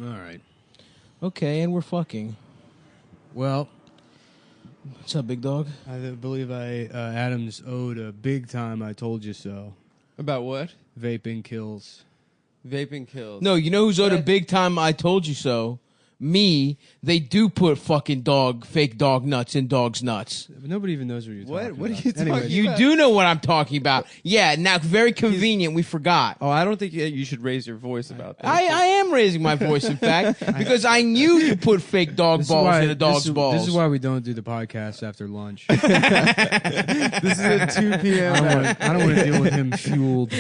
All right. Okay, and we're fucking. Well, What's up, big dog? I believe Adams owed a big time I told you so. About what? Vaping kills. Vaping kills. No, you know who's owed a big time I told you so? Me. They do put fucking fake dog nuts in dogs' nuts. But nobody even knows what you're talking about. What are you talking Anyways, You do know what I'm talking about. Yeah, now very convenient, we forgot. Oh, I don't think you should raise your voice about that. I am raising my voice, in fact, because I knew you put fake dog balls in a dog's balls. This is why we don't do the podcast after lunch. This is at 2 p.m. I don't want to deal with him fueled.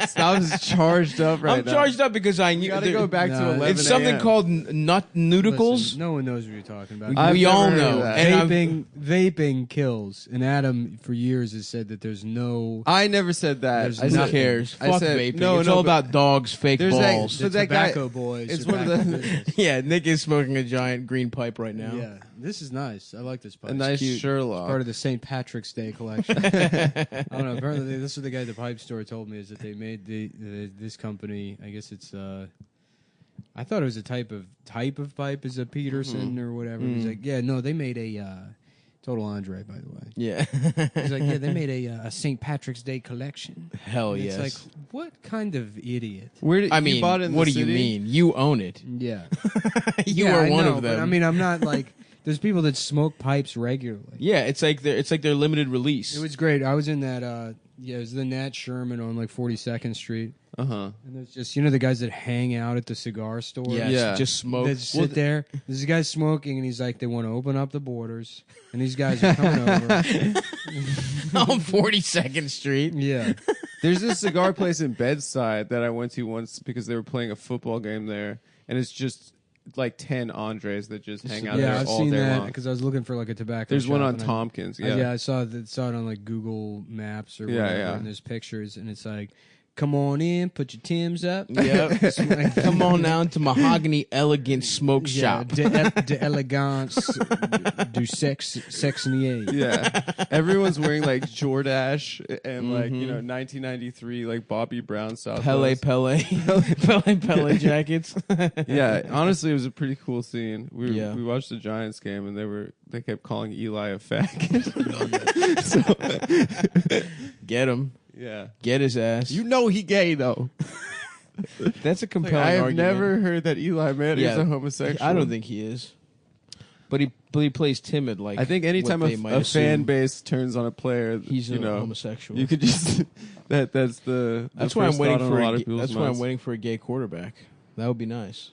Stav's charged up right I'm now. charged up because I knew. You got to go back to No, 11 It's something a.m. called nut nudicles. Listen, no one knows what you're talking about. I've We all never heard know. of that. And Vaping kills. And Adam, for years, has said that there's no... I never said that. There's I Who said, cares? I Fuck said- vaping. no, It's no, all but about dogs, fake there's that- balls. so The that guy- tobacco boys. it's are one of back in the- business. Yeah, Nick is smoking a giant green pipe right now. Yeah, this is nice. I like this pipe. a nice cute. Sherlock. Part of the St. Patrick's Day collection. I don't know. Apparently, this is what the guy at the pipe store told me, is that they made this company. I guess it's. I thought it was a type of pipe, is a Peterson or whatever. He's like, yeah, no, they made a total Andre, by the way. Yeah. He's like, yeah, they made a St. Patrick's Day collection. Hell And yes. It's like, what kind of idiot? Where did I you mean, bought it in what the do you city? mean? You own it. Yeah, You Yeah, are I one know, of but them. I mean, I'm not like. There's people that smoke pipes regularly. yeah, it's like their limited release. It was great. I was in that. It was the Nat Sherman on like 42nd Street. Uh-huh. And there's just, the guys that hang out at the cigar store. Yes, Yeah. just smoke. They just sit there. There's a guy smoking, and he's like, they want to open up the borders. And these guys are coming over. on 42nd Street. Yeah. There's this cigar place in Bedside that I went to once because they were playing a football game there, and it's just like 10 Andres that just hang out Yeah, there I've all seen day that long. because I was looking for like a tobacco There's one shop, on and Tompkins. I saw it on like Google Maps or Yeah, whatever, yeah. and there's pictures, and it's like, come on in, put your Timbs up. Yep. Come on down to Mahogany Elegant Smoke Shop. De elegance, du sexier. Yeah, everyone's wearing like Jordache and like Mm-hmm. 1993 like Bobby Brown style. Pele clothes. Pele jackets. Yeah, honestly, it was a pretty cool scene. Yeah. We watched the Giants game and they kept calling Eli a faggot. So Get him. yeah, Get his ass. you know he gay though. That's a Like, compelling I have argument. never heard that Eli Manning is Yeah. a homosexual. I don't think he is. But he plays timid. Like I think anytime what a they might fan assume. base turns on a player, He's a homosexual. You could just that's the That's the why I'm first waiting thought on for. a lot of people's That's why I'm minds. waiting for a gay quarterback. That would be nice.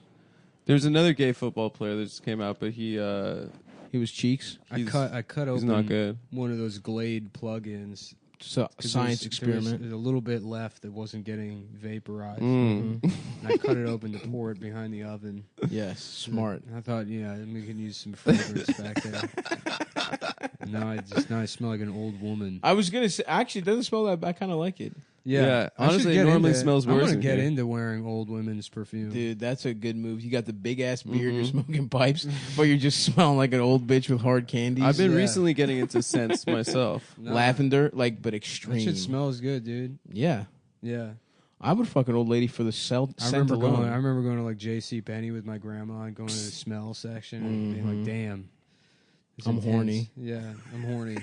There's another gay football player that just came out, but he was Cheeks. I He's- cut he's open not good. one of those Glade plugins. So, 'Cause science there experiment. was a little bit left that wasn't getting vaporized. Mm. And I cut it open to pour it behind the oven. Yes, smart. And I thought, we can use some flavors back there. And now I smell like an old woman. I was gonna say, actually, it doesn't smell that bad. I kind of like it, Yeah, I should honestly, it get normally into- smells I worse want to in get here. into wearing old women's perfume. dude. That's a good move. You got the big ass beard. You're Mm-hmm. smoking pipes, but you're just smelling like an old bitch with hard candies. I've been Yeah. recently getting into scents myself. No, lavender, like, but That extreme. shit smells good, dude. Yeah, Yeah. I would fuck an old lady for the scent I remember alone. going to like J.C. Penney with my grandma and going to the smell section and being like, "Damn, it's I'm intense." horny. Yeah, I'm horny.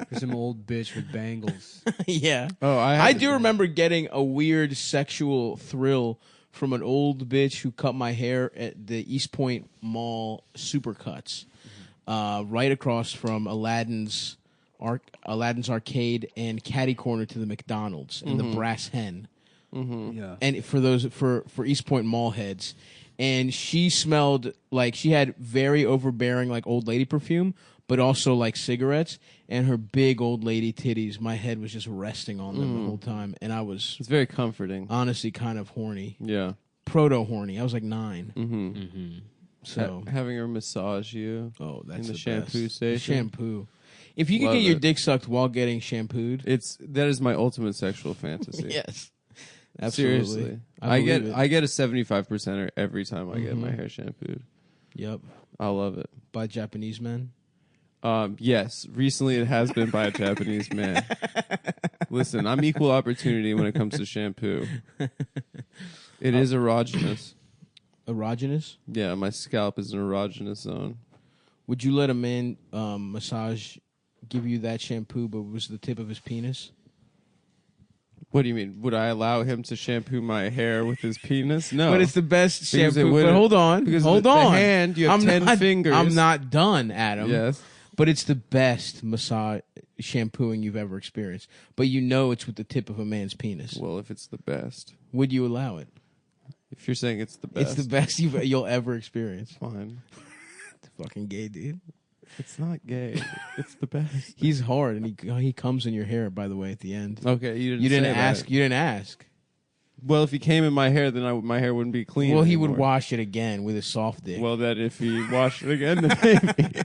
There's some old bitch with bangles. Yeah. Oh, I do remember getting a weird sexual thrill from an old bitch who cut my hair at the East Point Mall Supercuts, right across from Aladdin's Arcade and catty corner to the McDonald's and the Brass Hen. Yeah. And for East Point Mall heads. And she smelled like she had very overbearing like old lady perfume, but also like cigarettes. And her big old lady titties, my head was just resting on them the whole time. And I was It's very comforting. honestly kind of horny. Yeah. Proto horny. I was like 9. Mm-hmm. So, Having her massage you. oh, that's the the shampoo best. station. The shampoo. If you could Love get your it. dick sucked while getting shampooed, That is my ultimate sexual fantasy. yes, absolutely. Seriously. I get believe it. I get a 75%er every time I get my hair shampooed. Yep, I love it. by Japanese men. Yes, recently it has been by a Japanese man. Listen, I'm equal opportunity when it comes to shampoo. It is erogenous. erogenous? Yeah, my scalp is an erogenous zone. Would you let a man give you that shampoo, but it was the tip of his penis? What do you mean? Would I allow him to shampoo my hair with his penis? No. But it's the best Because it shampoo. But wouldn't- hold on. because hold the on. hand, you have 10 fingers. I'm not done, Adam. Yes. But it's the best massage shampooing you've ever experienced. But you know it's with the tip of a man's penis. Well, if it's the best. Would you allow it? If you're saying it's the best. It's the best you'll ever experience. Fine. It's fucking gay, dude. It's not gay. It's the best. He's hard, and he comes in your hair. By the way, at the end. Okay, you didn't. You didn't say ask. that. You didn't ask. Well, if he came in my hair, then my hair wouldn't be clean. Well, he anymore. would wash it again with his soft dick. Well, that if he washed it again, then maybe.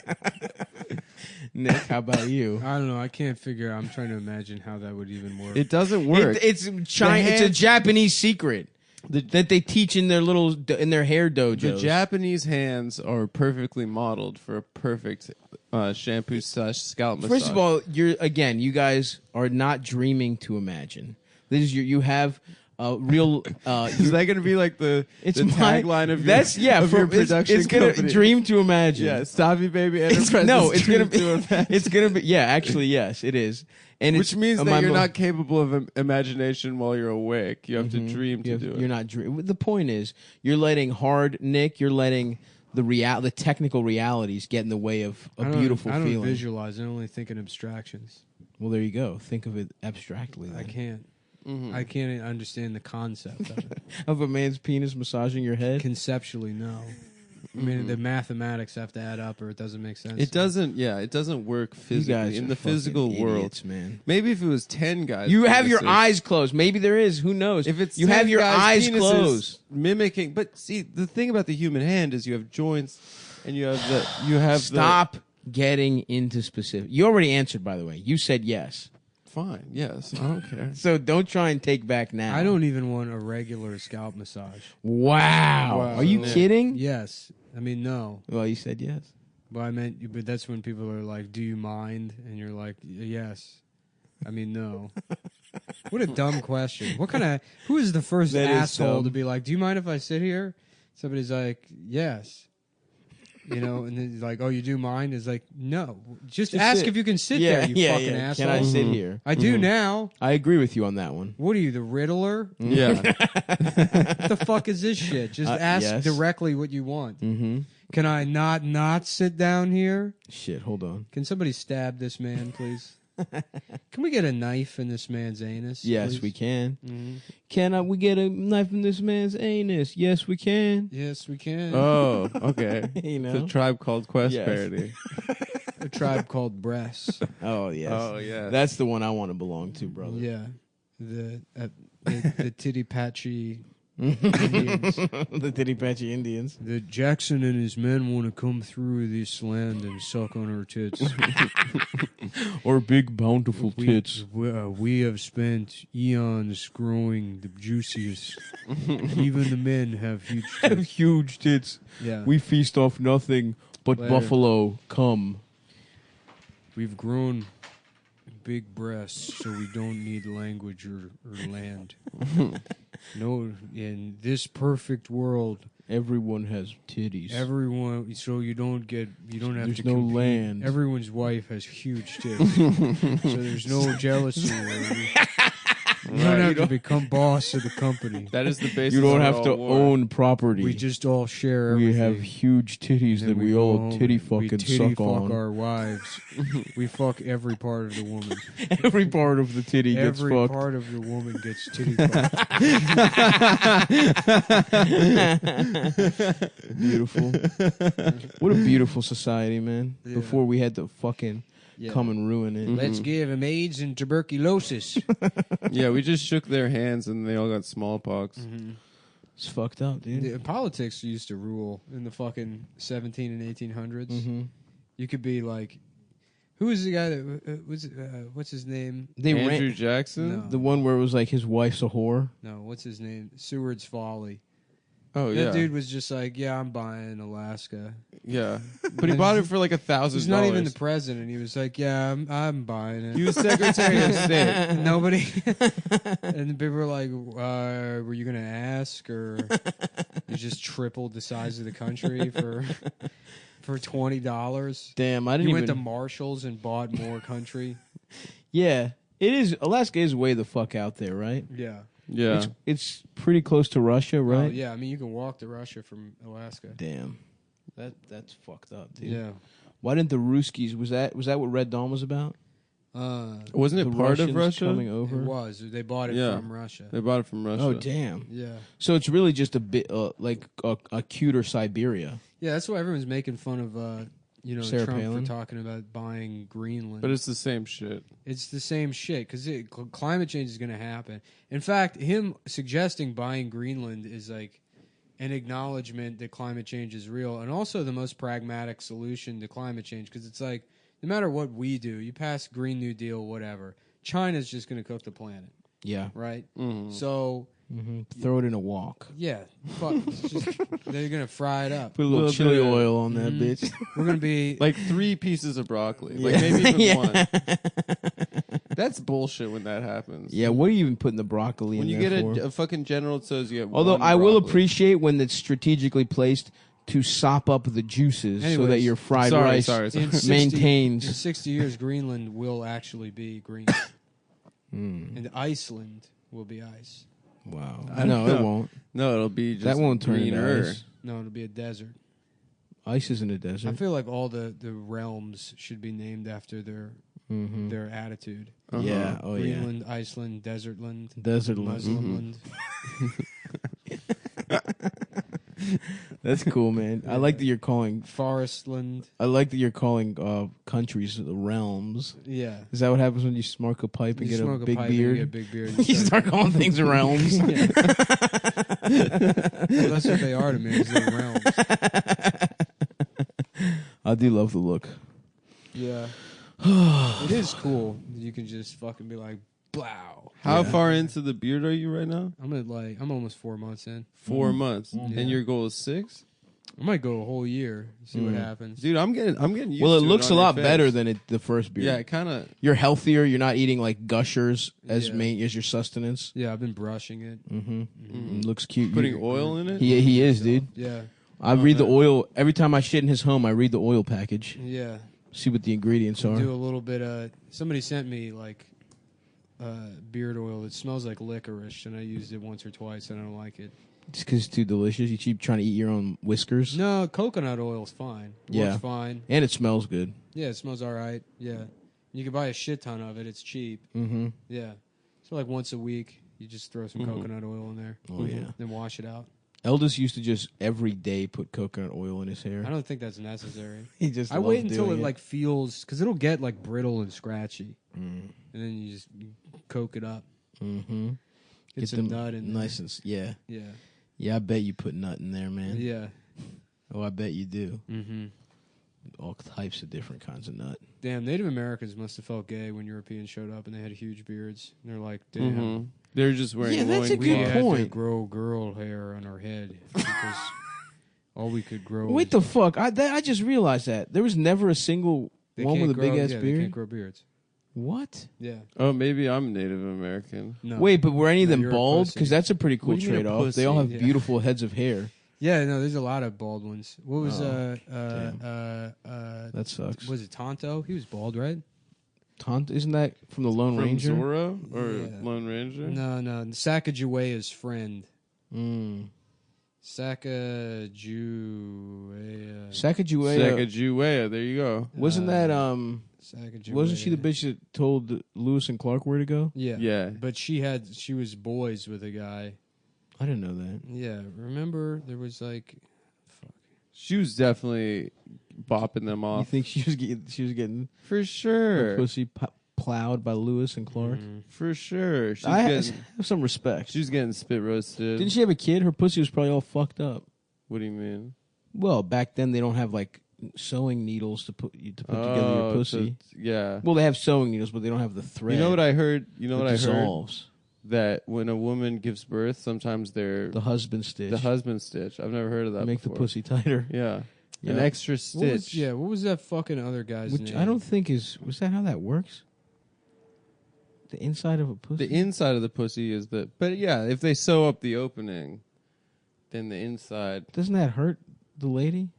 Nick, how about you? I don't know. I can't figure. I'm trying to imagine how that would even work. It doesn't work. It's China. It's a Japanese secret that they teach in their hair dojos. The Japanese hands are perfectly modeled for a perfect shampoo / scalp massage. First of all, you guys are not dreaming to imagine. This is you have real. Is that going to be like the tagline of your production it's gonna company? Dream to imagine. Yeah, Stabby Baby Enterprises. It's gonna be. Dream to imagine. It's gonna be. Yeah, actually, yes, it is. And Which means that you're not capable of imagination while you're awake. You have to dream to do it. You're not dreaming. The point is, you're letting Nick. You're letting the technical realities get in the way of a beautiful I don't feeling. visualize. I only think in abstractions. Well, there you go. Think of it abstractly. Then. I can't. I can't understand the concept of it. Of a man's penis massaging your head. Conceptually, no. I mean, the mathematics have to add up, or it doesn't make sense. It doesn't. Yeah, it doesn't work physically You guys in are the physical fucking world, idiots, man. Maybe if it was 10 guys, You have your penises- eyes closed. Maybe there is. Who knows? If it's you 10 have your guys' eyes penises closed. mimicking. But see, the thing about the human hand is you have joints, and you have Stop getting into specific. You already answered, by the way. You said yes. Fine. Yes, I don't care. So don't try and take back now. I don't even want a regular scalp massage. Wow. Wow. Are you Yeah. kidding? Yes. I mean, no. Well, you said yes. But I meant, but that's when people are like, "Do you mind?" And you're like, "Yes." I mean, no. What a dumb question. What kind of? Who is the first That is asshole dumb. to be like, "Do you mind if I sit here?" Somebody's like, "Yes." You know, and then he's like, "Oh, you do mind?" It's like, "No, just ask sit. if you can sit there, you fucking asshole." Can I sit here? I do now. I agree with you on that one. What are you, the Riddler? Yeah. What the fuck is this shit? Just ask yes. directly what you want. Mm-hmm. Can I not sit down here? Shit, hold on. Can somebody stab this man, please? Can we get a knife in this man's anus? Yes, please? we can. Mhm. Can we get a knife in this man's anus? Yes, we can. Yes, we can. Oh, okay. You know? It's a Tribe Called Quest Yes. parody. A tribe called breasts. Oh, yes. Oh, yeah. That's the one I want to belong to, brother. Yeah, the titty patchy Indians. The Titty Patchy Indians. The Jackson and his men want to come through this land and suck on our tits. Or big, bountiful tits. We have spent eons growing the juiciest. Even the men have huge Have tits. huge tits. Yeah. We feast off nothing but Later. buffalo cum. We've grown big breasts, so we don't need language or land. No, in this perfect world, Everyone has titties. everyone. So you don't have There's to. no compete. land. Everyone's wife has huge tits, so there's no jealousy. You don't have to become boss of the company. That is the basis. You don't of have all to war. own property. We just all share We everything. have huge titties And that we go all home titty and fucking we titty suck fuck on. our wives. We fuck every part of the woman. Every part of the titty gets Every fucked. part of the woman gets titty fucked. Beautiful. What a beautiful society, man. Yeah. Before we had to fucking come and ruin it. Let's give him AIDS and tuberculosis. Yeah, we just shook their hands and they all got smallpox. It's fucked up, dude. The politics used to rule in the fucking 17 and 1800s. Mm-hmm. You could be like, who was the guy that what's his name? They Andrew ran Jackson? No. the one where it was like his wife's a whore. No, what's his name? Seward's Folly. Oh, That yeah. dude was just like, yeah, I'm buying Alaska. Yeah. But he bought it for like $1,000. He's not even the president. He was like, yeah, I'm buying it. He was Secretary of State. Nobody. And people were like, were you going to ask? Or You just tripled the size of the country for $20. Damn, I didn't You even. went to Marshalls and bought more country. Yeah, it is. Alaska is way the fuck out there, right? Yeah. Yeah. It's pretty close to Russia, right? Oh, yeah. I mean, you can walk to Russia from Alaska. Damn, that's fucked up, dude. Yeah. Why didn't the Ruskies? Was that what Red Dawn was about? Wasn't it The part Russians of Russia? coming It over. was. They bought it Yeah. from Russia. They bought it from Russia. Oh damn! Yeah. So it's really just a bit like a cuter Siberia. Yeah, that's why everyone's making fun of Sarah Trump Palin? for talking about buying Greenland. But it's the same shit. It's the same shit because climate change is going to happen. In fact, him suggesting buying Greenland is like an acknowledgement that climate change is real, and also the most pragmatic solution to climate change because it's like no matter what we do, you pass Green New Deal, whatever, China's just going to cook the planet, Yeah. right? Mhm. So Throw it in a wok. yeah, fuck, they're going to fry it up. Put a little Little chili bit of- oil on that bitch. We're going to be Like 3 pieces of broccoli. Like Yeah. maybe even Yeah. one. That's bullshit when that happens. Yeah, what are you even putting the broccoli When in you there get for? a fucking General Tso's, you get Although one I will broccoli. appreciate when it's strategically placed to sop up the juices so that Anyways, your fried Sorry, rice sorry. in 60 maintains. In 60 years, Greenland will actually be green, and Iceland will be ice. Wow. I don't No, know. it won't. No, it'll be just That won't turn into greener. ice. No, it'll be a desert. Ice is in a I desert. feel like all the realms should be named after their attitude. Uh-huh. Yeah. Oh yeah. Greenland, Iceland, Desertland, Desertland. Muslimland. That's cool, man. I like that you're calling. Forestland. I like that you're calling countries the realms. Yeah. Is that what happens when you smoke a pipe and You get a smoke big pipe and beard? you get a big beard. You start calling things realms. Well, that's what they are to me. Is the realms. I do love the look. Yeah. It is cool. You can just fucking be like, blow. How Yeah. far into the beard are you right now? I'm almost 4 months in. 4 months. Yeah. And your goal is 6? I might go a whole year, see what happens. Dude, I'm getting used Well, it to looks on a lot your better face. than the first beard. Yeah, it kind of. You're healthier. You're not eating like gushers as Yeah. main as your sustenance. Yeah, I've been brushing it. Looks cute. Putting oil in it? He is, dude. Yeah. I read the man. oil every time I shit in his home. I read the oil package, Yeah. see what the ingredients are. Do a little bit of. Somebody sent me like beard oil that smells like licorice, and I used it once or twice, and I don't like it. Just because it's too delicious. You keep trying to eat your own whiskers. No, coconut oil's fine. Yeah. Works fine. And it smells good. Yeah, it smells all right. Yeah. You can buy a shit ton of it. It's cheap. Mm-hmm. Yeah. So like once a week, you just throw some coconut oil in there. Oh, yeah. Then wash it out. Eldest used to just every day put coconut oil in his hair. I don't think that's necessary. He just I wait loved until doing it like feels because it'll get like brittle and scratchy, Mm. and then you just coke it up. Mm-hmm. Get some nut in there. nice and yeah. Yeah, Yeah, I bet you put nut in there, man. yeah. Oh, I bet you do. Mm-hmm. All types of different kinds of nut. Damn, Native Americans must have felt gay when Europeans showed up and they had huge beards. And they're like, damn, Mhm. They're just wearing Yeah, that's a we good had to point. grow girl hair on our head because all we could grow. Wait the fuck! I just realized that there was never a single one with a big ass They beard. can't grow beards. What? Yeah. Oh, maybe I'm Native American. No. Wait, but were any of No, them you're a bald? pussy. Because that's a pretty cool What do you mean a trade off. They all have pussy? Yeah. beautiful heads of hair. Yeah, no, there's a lot of bald ones. What was That sucks. was it Tonto? He was bald, right? Isn't that from the Lone From Ranger? Zorro or Yeah. Lone Ranger? No, Sacagawea's friend. Mm. Sacagawea. Sacagawea. Sacagawea. There you go. Wasn't that Sacagawea. Wasn't she the bitch that told Lewis and Clark where to go? Yeah. Yeah. But she was boys with a guy. I didn't know that. Yeah. Remember there was like She was definitely bopping them You off. think she was getting For her sure. pussy plowed by Lewis and Clark? For sure. She's I getting, have some respect. she's getting spit roasted. Didn't she have a kid? Her pussy was probably all fucked up. What do you mean? Well, back then they don't have like sewing needles to put together your pussy. Yeah. Well, they have sewing needles, but they don't have the thread. You know what I heard? You know that what I heard? dissolves. That when a woman gives birth, sometimes they're The husband stitch. the husband stitch. I've never heard of that Make before. the pussy tighter. Yeah. Yeah. An extra what stitch. what was that fucking other guy's Which name? I don't think was that how that works? The inside of a pussy. The inside of the pussy is but yeah, if they sew up the opening, than the inside. Doesn't that hurt the lady?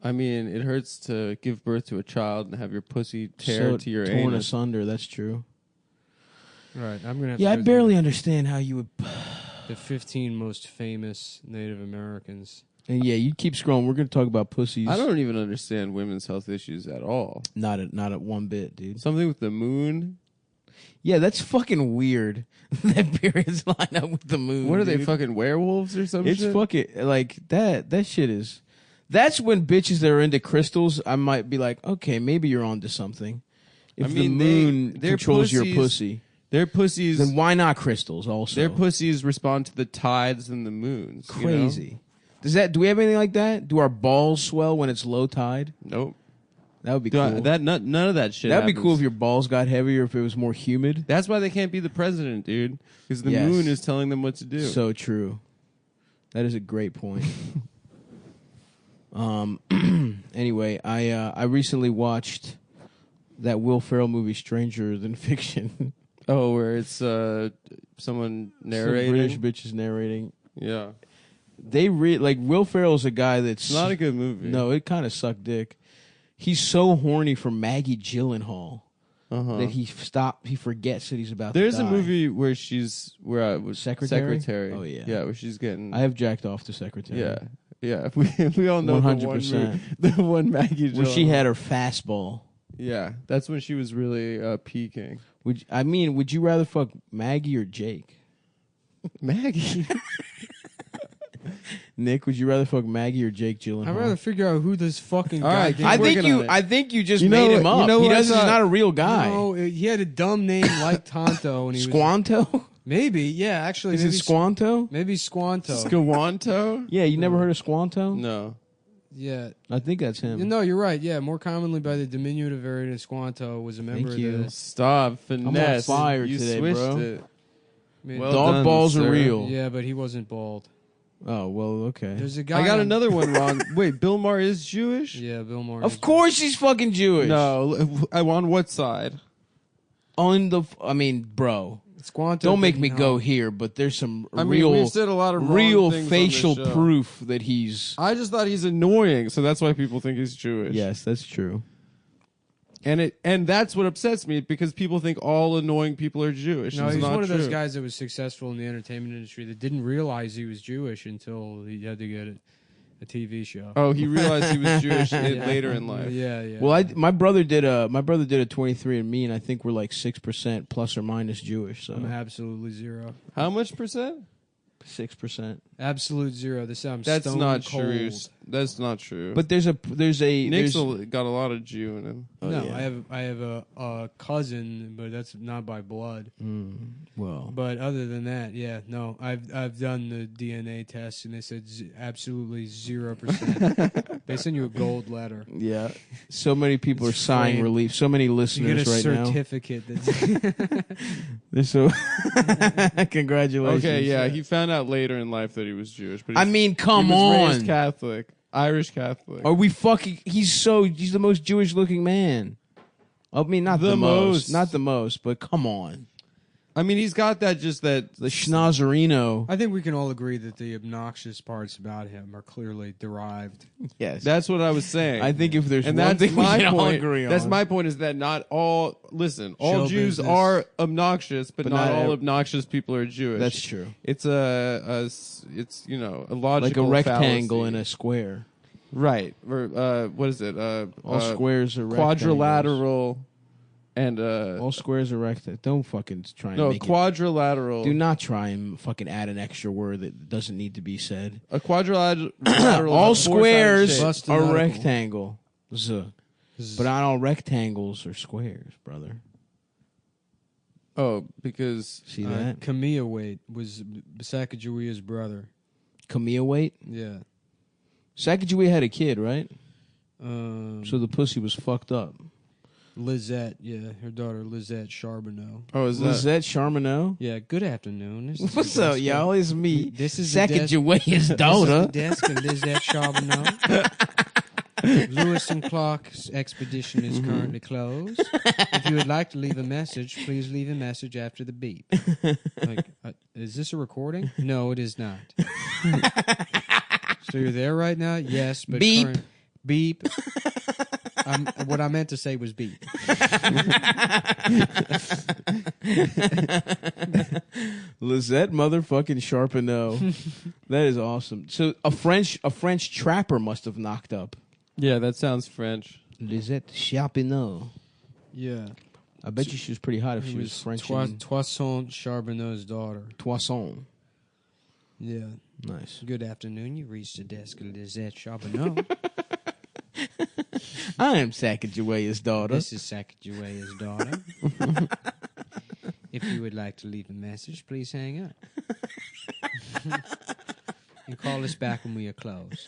I mean, it hurts to give birth to a child and have your pussy tear to your torn anus. asunder. That's true. Right. I'm gonna. Have Yeah, to I go barely through understand how you would. the 15 most famous Native Americans. And yeah, you keep scrolling. We're going to talk about pussies. I don't even understand women's health issues at all. Not at one bit, dude. Something with the moon. Yeah, that's fucking weird. That periods line up with the moon. What are they, dude. fucking werewolves or something? It's fucking like that. That shit is. That's when bitches that are into crystals, I might be like, okay, maybe you're onto something. If I mean, the moon their controls your pussies- pussy, Their pussies. then why not crystals? Also, Their pussies respond to the tides and the moons. you know? crazy. Do we have anything like that? Do our balls swell when it's low tide? Nope. That would be cool. None of that shit. That'd be happens. cool if your balls got heavier, if it was more humid. That's why they can't be the president, dude. Because the Yes. moon is telling them what to do. So true. That is a great point. Anyway, I recently watched that Will Ferrell movie, Stranger Than Fiction. Oh, where it's someone Some narrating. British bitches narrating. Yeah, They like Will Ferrell's a guy that's it's not a good movie. No, it kind of sucked dick. He's so horny for Maggie Gyllenhaal that he forgets that he's about There's to die. a movie where she's Secretary. Oh, yeah. yeah, where she's getting. I have jacked off to Secretary. yeah, yeah. We all know 100%. the one Maggie. When she Gyllenhaal. had her fastball. Yeah, that's when she was really peaking. Would you rather fuck Maggie or Jake? Maggie. Nick, would you rather fuck Maggie or Jake Gyllenhaal? I'd rather figure out who this fucking All right, goddamn. I think working on it. I think you just You know made him what- up. you know He what I doesn't. He's thought? not a real guy. No, he had a dumb name like Tonto, and he was Squanto? maybe, yeah, actually, Is maybe it Squanto? Maybe Squanto. Squanto? Yeah, you never heard of Squanto? No. Yeah, I think that's him. no, you're right. Yeah, more commonly by the diminutive variant of Squanto, was a member Thank you. of the. Stop. Finesse. on fire you today, switched bro. it. I mean, Well Dog done, balls are sir. real. yeah, but he wasn't bald. Oh well, okay. There's a guy. I got on- another one wrong. Wait, Bill Maher is Jewish? Yeah, Bill Maher. Of course, he's fucking Jewish. No. On what side? Bro, Squanto. don't make didn't me help. go here. But there's some I mean, real, we've said a lot of wrong real things on facial this show. proof that he's. I just thought he's annoying, so that's why people think he's Jewish. Yes, that's true. And that's what upsets me because people think all annoying people are Jewish. No, It's he's not one of those true. guys that was successful in the entertainment industry that didn't realize he was Jewish until he had to get a TV show. Oh, he realized he was Jewish Yeah. later in life. Yeah, yeah. Well, my brother did a 23andMe, and I think we're like 6% plus or minus Jewish. So I'm absolutely zero. How much percent? 6%. Absolute zero. This I'm That's stone not cold. true. That's not true. But there's Nick's got a lot of Jew in him. No, yeah. I have a cousin, but that's not by blood. well, But other than that, yeah, no, I've done the DNA test and they said absolutely 0%. They send you a gold letter. yeah. So many people are It's sighing framed. relief. So many You listeners get a right now. certificate. That's They're so congratulations. Okay, yeah, he found out later in life that he was Jewish. But I mean, he come was raised on. Catholic, Irish Catholic. Are we fucking? He's the most Jewish looking man. I mean, not the most, not the most, but come on, I mean, he's got that the schnozzerino. I think we can all agree that the obnoxious parts about him are clearly derived. Yes, That's what I was saying. I think if there's and one that's thing we my can all point. agree on, That's my point. Is that not all? Listen, all Show Jews business. are obnoxious, but not not all ev- obnoxious people are Jewish. That's true. It's a logical Like a rectangle fallacy. in a square. right. Or what is it? All squares are rectangles. quadrilateral and All squares are rectangles. Don't fucking try and no make it. quadrilateral. Do not try and fucking add an extra word that doesn't need to be said. A quadrilateral. All is a four-sided squares shape. Busted are article. rectangles, but not all rectangles are squares, brother. Oh, because See that? Camilla Wade was Sacagawea's brother. Camille weight. Yeah. Sacagawea had a kid, right? So So the pussy was fucked up. Lizette, yeah, her daughter Lizette Charbonneau. is Lizette Charmeneau. Yeah, good afternoon. This is What's the up, desk y'all? It's me. This is the desk- Sacagawea's This daughter. is the desk of Lizette Charbonneau. Lewis and Clark's expedition is currently closed. If you would like to leave a message, please leave a message after the beep. Like, Is this a recording? No, it is not. So you're there right now? Yes, but Beep. Beep. What I meant to say was beep. Lisette motherfucking Charbonneau. That is awesome. So a French trapper must have knocked up. Yeah, that sounds French. Lisette Charbonneau. Yeah. I bet you she was pretty hot if It she was French. and Toisson Charbonneau's daughter. Toisson. Yeah. Nice. Good afternoon. You reached the desk of Lisette Charbonneau. I am Sacagawea's daughter. This is Sacagawea's daughter. If you would like to leave a message, please hang up. And call us back when we are closed.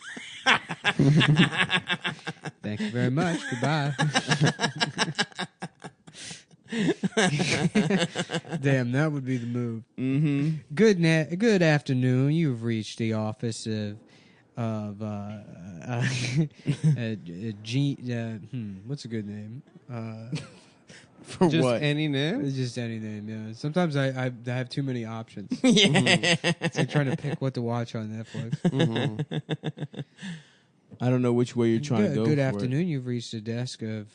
Thank you very much. Goodbye. Damn, that would be the move. Mm-hmm. Good afternoon. You've reached the office of what's a good name? For Just what? any name? It's just any name. Yeah. Sometimes I have too many options. Yeah. It's like trying to pick what to watch on Netflix. Mm-hmm. I don't know which way you're trying to go. Good for afternoon. You've reached the desk of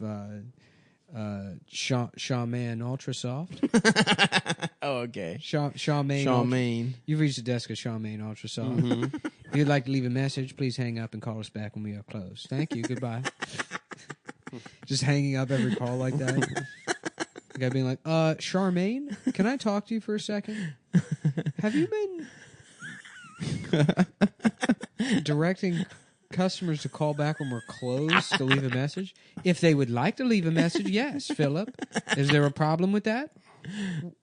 Shawman Ultrasoft. It. Oh, okay. Shawman. You've reached the desk of Shawman Ultrasoft. Mm-hmm. If you'd like to leave a message, please hang up and call us back when we are closed. Thank you. Goodbye. Just hanging up every call like that. The guy being like, Charmaine, can I talk to you for a second? Have you been directing customers to call back when we're closed to leave a message? If they would like to leave a message, yes, Philip. Is there a problem with that?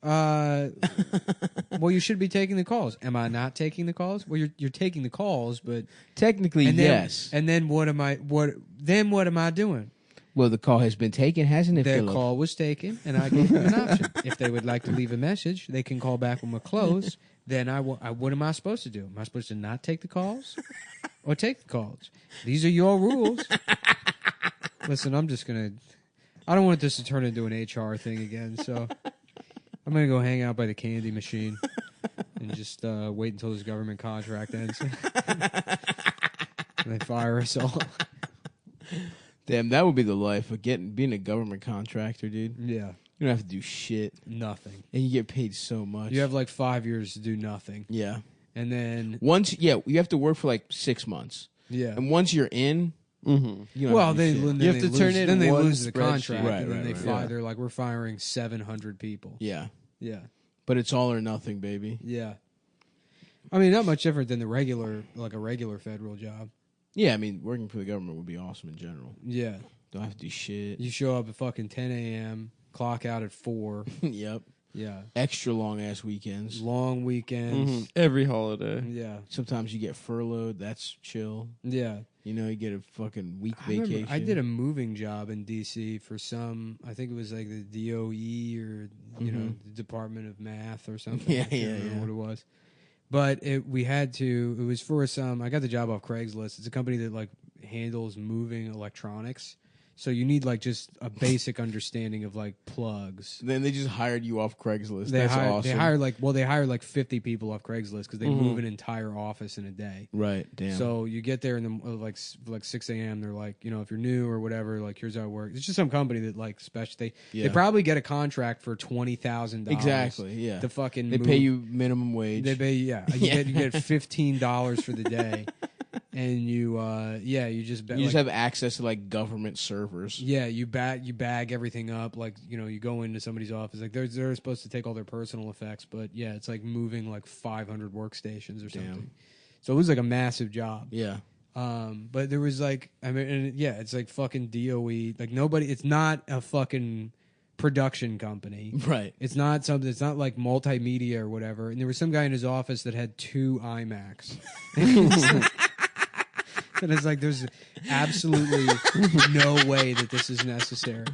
Well, you should be taking the calls. Am I not taking the calls? Well, you're taking the calls, but Technically, yes. And then what am I doing? Well, the call has been taken, hasn't it, Their Philip? call was taken, and I gave them an option. If they would like to leave a message, they can call back when we're closed. Then what am I supposed to do? Am I supposed to not take the calls or take the calls? These are your rules. Listen, I don't want this to turn into an HR thing again, so I'm going to go hang out by the candy machine and just wait until this government contract ends. And they fire us all. Damn, that would be the life of being a government contractor, dude. Yeah. You don't have to do shit, Nothing. and you get paid so much. You have like 5 years to do nothing. yeah. And then, You have to work for like 6 months, yeah. and once you're in, Mm-hmm. you don't Well, have to do then, shit. then You have they to turn lose, in then they one lose the spreadsheet. contract, Right, and then right, they right. fire. Yeah. They're like, we're firing 700 people. Yeah, Yeah, but it's all or nothing, baby. yeah. I mean, not much different than a regular federal job. Yeah, I mean, working for the government would be awesome in general. Yeah, Don't have to do shit. you show up at fucking 10 a.m., clock out at 4. Yep. Yeah, Extra long ass weekends. long weekends. Mm-hmm. Every holiday. Yeah, Sometimes you get furloughed. That's chill. yeah. You know, you get a fucking week I remember vacation. I did a moving job in D.C. for I think it was like the DOE or the Department of Math or something. Yeah, I can't yeah, remember yeah. what it was. But it was for I got the job off Craigslist. It's a company that like handles moving electronics. So you need like just a basic understanding of like plugs. Then they just hired you off Craigslist. They That's hired awesome. they hired like 50 people off Craigslist because they move an entire office in a day. Right. Damn. So you get there in the like 6 a.m. They're like, if you're new or whatever, like here's how it works. It's just some company that like they probably get a contract for $20,000. Exactly. Yeah. To fucking They move. pay you minimum wage. They pay you get $15 for the day, and you just you just have access to like government servers. yeah, you bag everything up, like you go into somebody's office, like they're supposed to take all their personal effects, but yeah, it's like moving like 500 workstations or something. Damn. So it was like a massive job. Yeah. But there was like, I mean, and yeah, it's like fucking DOE, like nobody. It's not a fucking production company. Right. It's not something. It's not like multimedia or whatever. And there was some guy in his office that had 2 iMacs. And it's like, there's absolutely no way that this is necessary.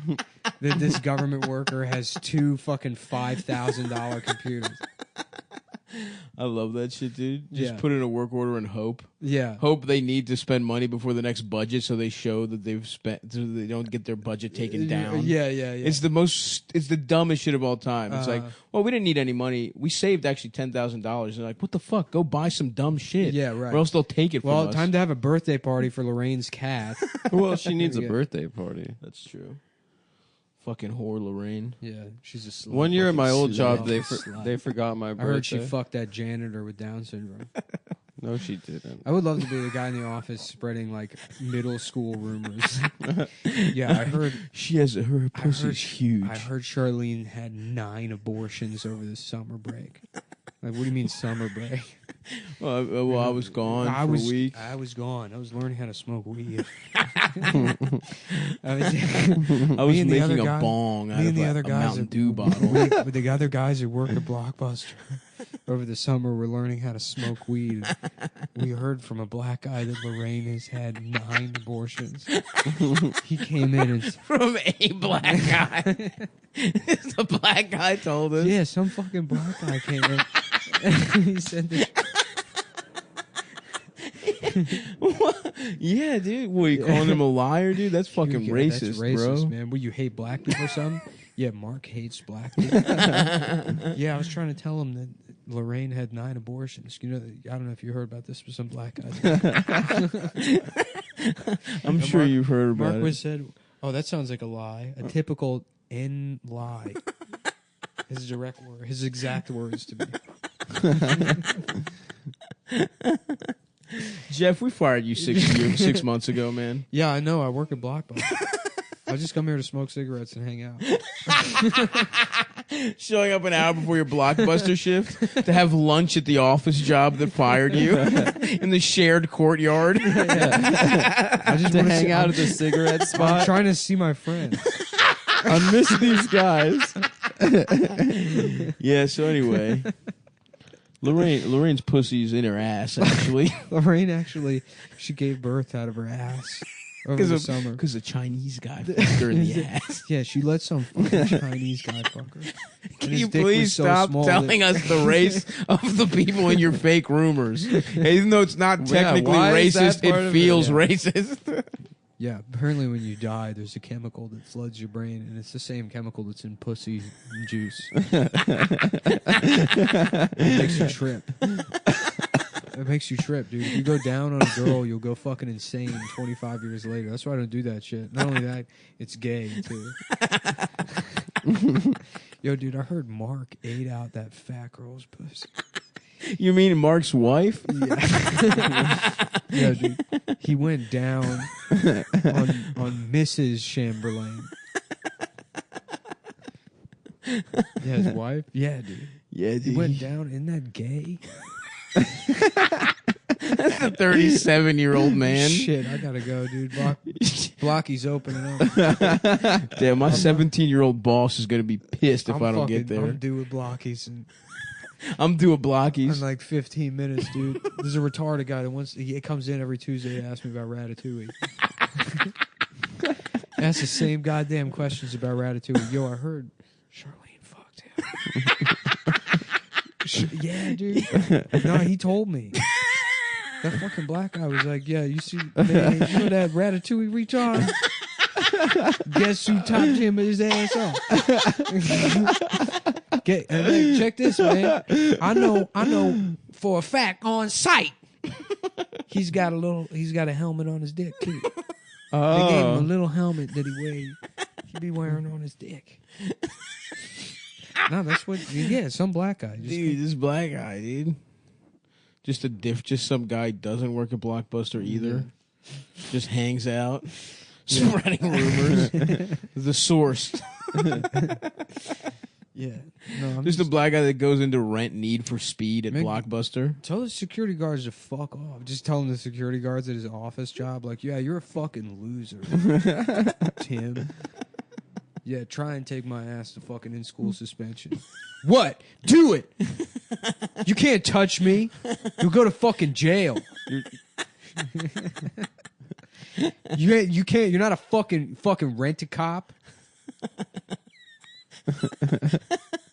That this government worker has 2 fucking $5,000 computers. I love that shit, dude. Just Yeah. put in a work order and hope. Yeah. Hope they need to spend money before the next budget, so they show that they've spent, so they don't get their budget taken down. Yeah. It's the dumbest shit of all time. It's like, well, we didn't need any money. We saved actually $10,000. They're like, what the fuck? Go buy some dumb shit. Yeah, right. Or else they'll take it from Well, us. time to have a birthday party for Lorraine's cat. Well, she needs a Yeah. birthday party. That's true. Fucking whore Lorraine. Yeah, she's a slut. One year at my old Slut. job, Slut. they forgot my I birthday. heard she fucked that janitor with Down syndrome. No, she didn't. I would love to be the guy in the office spreading like middle school rumors. Yeah, I heard. She has her I pussy's heard- huge. I heard Charlene had 9 abortions over the summer break. Like, what do you mean summer break? Well, I was gone I for was a week. I was gone. I was learning how to smoke weed. I was, I was me and the other making a guy- bong out me and of the a other guys Mountain are- Dew bottle. with the other guys who work at Blockbuster over the summer were learning how to smoke weed. We heard from a black guy that Lorraine has had 9 abortions. He came in and From a black guy. The black guy told us. yeah, some fucking black guy came in. He said that. Yeah, dude. What, you calling him a liar, dude? That's fucking Yeah, racist, that's racist, bro. man. What, you hate black people or something? Yeah, Mark hates black people. Yeah, I was trying to tell him that Lorraine had 9 abortions. You know, I don't know if you heard about this, but some black guy. I'm sure you've heard about Mark it. was said, "Oh, that sounds like a lie. A typical N lie." His direct word, his exact words to me. Jeff, we fired you 6 months ago, man. Yeah, I know. I work at Blockbuster. I just come here to smoke cigarettes and hang out. Showing up an hour before your Blockbuster shift to have lunch at the office job that fired you in the shared courtyard. I just To wanna hang see- out I'm- at the cigarette I'm spot. trying to see my friends. I miss these guys. Yeah, so anyway. Lorraine's pussy's in her ass, actually. Lorraine actually, she gave birth out of her ass over the summer. Because a Chinese guy fucked her in the ass. Yeah, she let some fucking Chinese guy fuck her. Can you please stop telling us the race of the people in your fake rumors? Even though it's not technically why is that racist, part it of feels it? racist. Yeah, apparently when you die, there's a chemical that floods your brain, and it's the same chemical that's in pussy juice. It makes you trip. It makes you trip, dude. If you go down on a girl, you'll go fucking insane 25 years later. That's why I don't do that shit. Not only that, it's gay, too. Yo, dude, I heard Mark ate out that fat girl's pussy. You mean Mark's wife? Yeah, dude. He went down on Mrs. Chamberlain. Yeah, his wife? Yeah, dude. Yeah, He went down. Isn't that gay? That's a 37-year-old man. Shit, I gotta go, dude. Blocky's opening up. Damn, my 17-year-old boss is going to be pissed if I don't get there. I'm due with Blockies I'm due a in Blockies. like 15 minutes, dude. There's a retarded guy that he comes in every Tuesday to ask me about Ratatouille. Asks the same goddamn questions about Ratatouille. Yo, I heard Charlene fucked him. Yeah, dude. No, he told me. That fucking black guy was like, yeah, you see, man, you know that Ratatouille retard? Guess who topped him his ass off? And then check this, man. I know for a fact on site. He's got a helmet on his dick too. They gave him a little helmet that he be wearing on his dick. No, that's what. Yeah, some black guy. Dude, this black guy, dude. Just some guy doesn't work at Blockbuster either. Just hangs out, spreading rumors. The source. Yeah. No, I'm Just a black guy that goes into rent Need for Speed at Maybe- Blockbuster. Tell the security guards to fuck off. Just telling the security guards at his office job, like, yeah, you're a fucking loser, Tim. Yeah, try and take my ass to fucking in-school suspension. What? Do it. You can't touch me. You'll go to fucking jail. You can't. You're not a fucking rent-a-cop.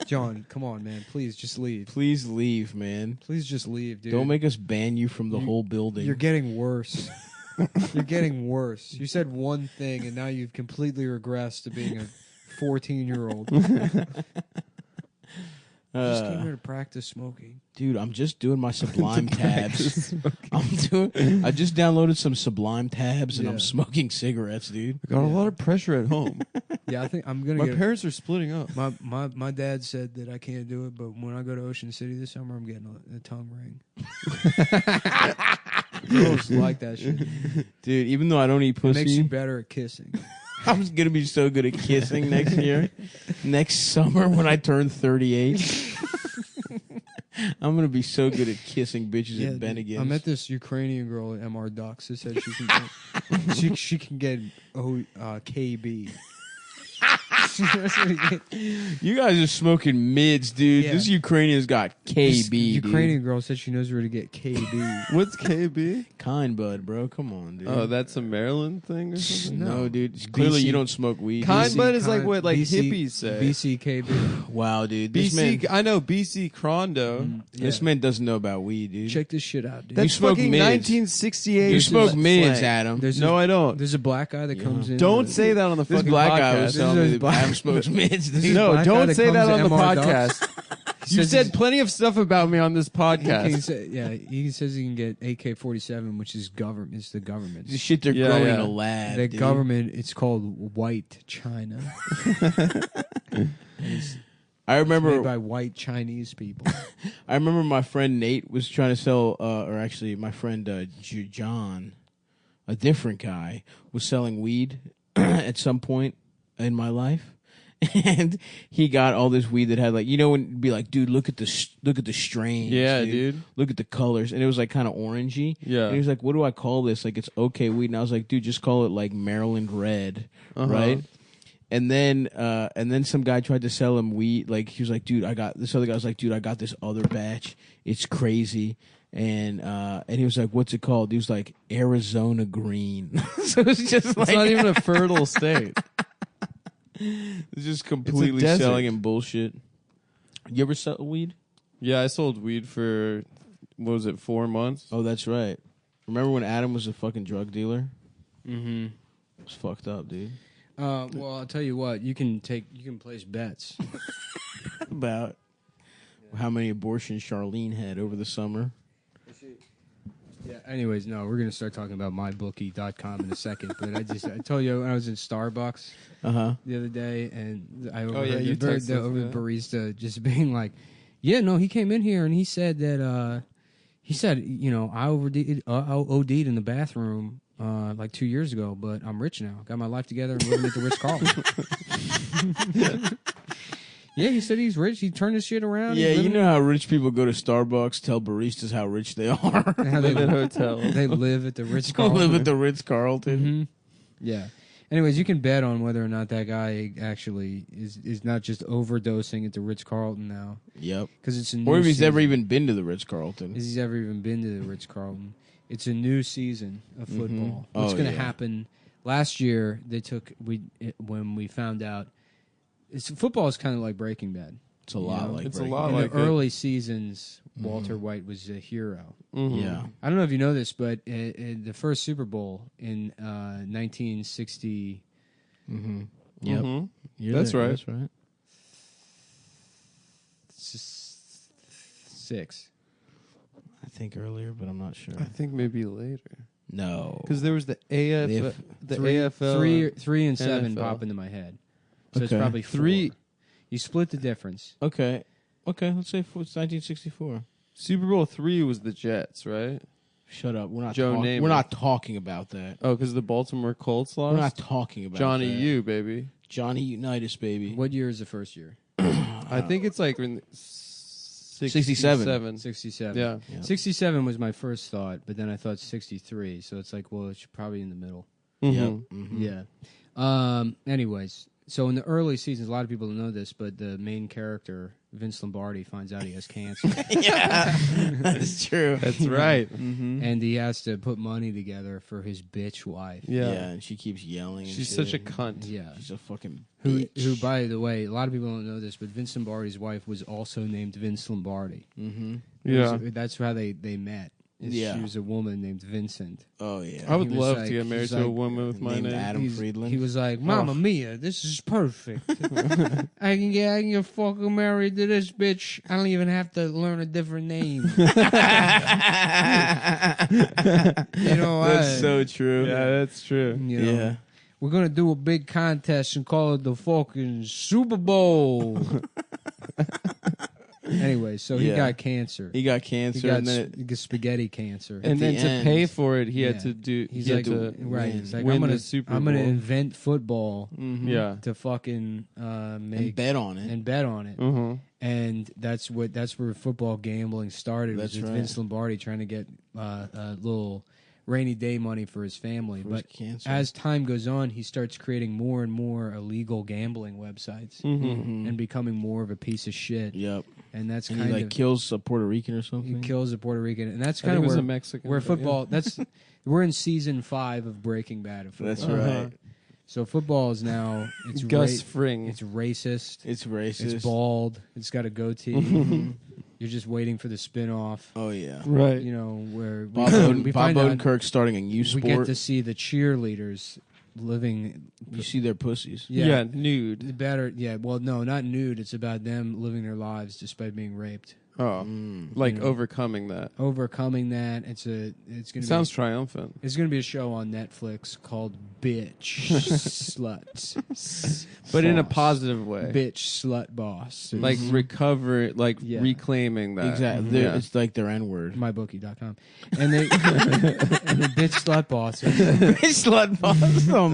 John, come on, man. Please just leave. Please leave, man. Please just leave, dude. Don't make us ban you from the whole building. You're getting worse. You're getting worse. You said one thing, and now you've completely regressed to being a 14-year-old. Just came here to practice smoking. Dude, I'm just doing my Sublime tabs. I just downloaded some Sublime tabs and I'm smoking cigarettes, dude. I got a lot of pressure at home. Yeah, I think I'm gonna. My parents are splitting up. My dad said that I can't do it, but when I go to Ocean City this summer, I'm getting a tongue ring. Girls like that shit. Dude, even though I don't eat It pussy, makes you better at kissing. I'm gonna be so good at kissing next year. Next summer when I turn 38. I'm gonna be so good at kissing bitches at Bennigan's. I met this Ukrainian girl at MR Ducks that said she can get, she can get KB. You guys are smoking mids, dude. Yeah. This Ukrainian's got KB. This Ukrainian girl said she knows where to get KB. What's KB? Kind bud, bro. Come on, dude. Oh, that's a Maryland thing or something? No, dude. Clearly, you don't smoke weed. Kind BC bud is like what BC hippies say. BCKB. Wow, dude. This BC, man, I know BC Crondo. this man doesn't know about weed, dude. Check this shit out, dude. That's smoke fucking mids. 1968. You smoke slang. mids, Adam. No, I don't. There's a black guy that comes in. Don't say that on the This fucking black podcast. guy was telling This me is that Adam smokes mids. This dude. is No, black guy don't that say comes that to on the MR Ducks. podcast. You says said he's- plenty of stuff about me on this He can podcast. say, yeah, he says he can get AK-47, which is government. It's the government. The shit they're Yeah, growing yeah. in a lab. The dude. government. It's called White China. I remember. Made by white Chinese people. I remember my friend Nate was trying to sell, or actually my friend John, a different guy, was selling weed at some point in my life, and he got all this weed that had like, you know, when it'd be like, dude, look at the strains, Yeah, dude. look at the colors, and it was like kind of orangey. Yeah. And he was like, what do I call this? Like, it's okay weed, and I was like, dude, just call it like Maryland Red, right? And then some guy tried to sell him weed. Like, he was like, dude, this other guy was like, dude, I got this other batch. It's crazy. And he was like, what's it called? He was like, Arizona Green. So it's just like, It's not even a fertile state. it's just completely desert. selling him bullshit. You ever sell weed? Yeah, I sold weed for, what was it, 4 months? Oh, that's right. Remember when Adam was a fucking drug dealer? Mm-hmm. It was fucked up, dude. Well, I'll tell you what. You can place bets. About how many abortions Charlene had over the summer. Yeah. Anyways, no, we're gonna start talking about mybookie.com in a second. But I told you when I was in Starbucks the other day, and I overheard you the texted us, yeah. barista just being like, "Yeah, no, he came in here and he said that you know I OD'd in the bathroom." Like 2 years ago, but I'm rich now. Got my life together and living at the Ritz-Carlton. Yeah, he said he's rich. He turned his shit around. Yeah, He's you living- know how rich people go to Starbucks, tell baristas how rich they are. how Live at hotel. they live at the They Ritz-Carlton. live at the Ritz-Carlton. Mm-hmm. Yeah. Anyways, you can bet on whether or not that guy actually is not just overdosing at the Ritz-Carlton now. Yep. Because it's a new Or if he's season. ever even been to the Ritz-Carlton. If he's ever even been to the Ritz-Carlton. It's a new season of football. Oh, What's going to yeah. happen? Last year, when we found out, football is kind of like Breaking Bad. It's a lot know, like it's a Breaking lot In Bad. like the it. early seasons, Walter White was a hero. Mhm. Yeah. I don't know if you know this, but in the first Super Bowl in 1960. Mm-hmm. Yep. Mhm. You're That's there. right. That's right. 6. I think earlier, but I'm not sure. I think maybe later. No. Because there was the AFL. The AFL. Three and 7 NFL. pop into my head. So it's Okay. probably 4. 3. You split the difference. Okay. Okay, let's say it's 1964. Super Bowl 3 was the Jets, right? Shut up. We're not Joe Namath. we're not talking about that. Oh, because the Baltimore Colts lost? We're not talking about Johnny that. U, baby. Johnny Unitas, baby. What year is the first year? I think it's like in 67. 67. Yeah. Yeah. 67 was my first thought, but then I thought 63. So it's like, well, it's probably in the middle. Mhm. Yep. Mhm. Yeah. Anyways, So in the early seasons, a lot of people don't know this, but the main character, Vince Lombardi, finds out he has cancer. Yeah, that's true. That's right. Mm-hmm. And he has to put money together for his bitch wife. Yeah. Yeah. and she keeps yelling. And She's shit. such a cunt. Yeah. She's a fucking Who, bitch. by the way, a lot of people don't know this, but Vince Lombardi's wife was also named Vince Lombardi. Mm-hmm. Yeah. That's how they met. Yeah. She was a woman named Vincent. Oh yeah. I would He was love like- to get married he's to a like- woman with my named name. Adam Friedland. He was like, Mamma Mia, this is perfect. I can get fucking married to this bitch. I don't even have to learn a different name. You know, That's so true. Yeah, that's true. you know, Yeah. we're gonna do a big contest and call it the fucking Super Bowl. Anyway, so he Yeah. got cancer. He got He cancer, got and then he got spaghetti cancer. And the then to end. pay for it, he had Yeah. to do. He's he like, had to right? win. He's like, win I'm gonna the Super I'm gonna Bowl. invent football Yeah. to fucking and make bet on it. and bet on it. Mm-hmm. And that's where football gambling started. That's was with right. Vince Lombardi trying to get a little rainy day money for his family. For his But cancer. as time goes on, he starts creating more and more illegal gambling websites Mhm. and becoming more of a piece of shit. Yep. And that's And kind he like of kills a Puerto Rican or he something. kills a Puerto Rican, and that's I kind think of it was where a Mexican. where but football. That's we're in season 5 of Breaking Bad. Of football. That's Uh-huh. right. So football is now it's Gus Fring. it's racist. It's racist. It's bald. It's got a goatee. You're just waiting for the spin-off. Oh yeah. Right. You know, where Bob Oden, we Bob find out Odenkirk starting a U we get Sport. to see the cheerleaders living. You see their pussies. Yeah. Nude. Better, yeah. Well, no, not nude. It's about them living their lives despite being raped. Oh, like You know. overcoming that. Overcoming that. It's gonna Sounds be, triumphant. it's gonna be a show on Netflix called Bitch Slut. But in a Boss. positive way. Bitch Slut Boss. Like recover, like Yeah. reclaiming that. Exactly. Yeah. It's like their N word. mybookie.com. And they and the Bitch Slut Boss is Slut Awesome.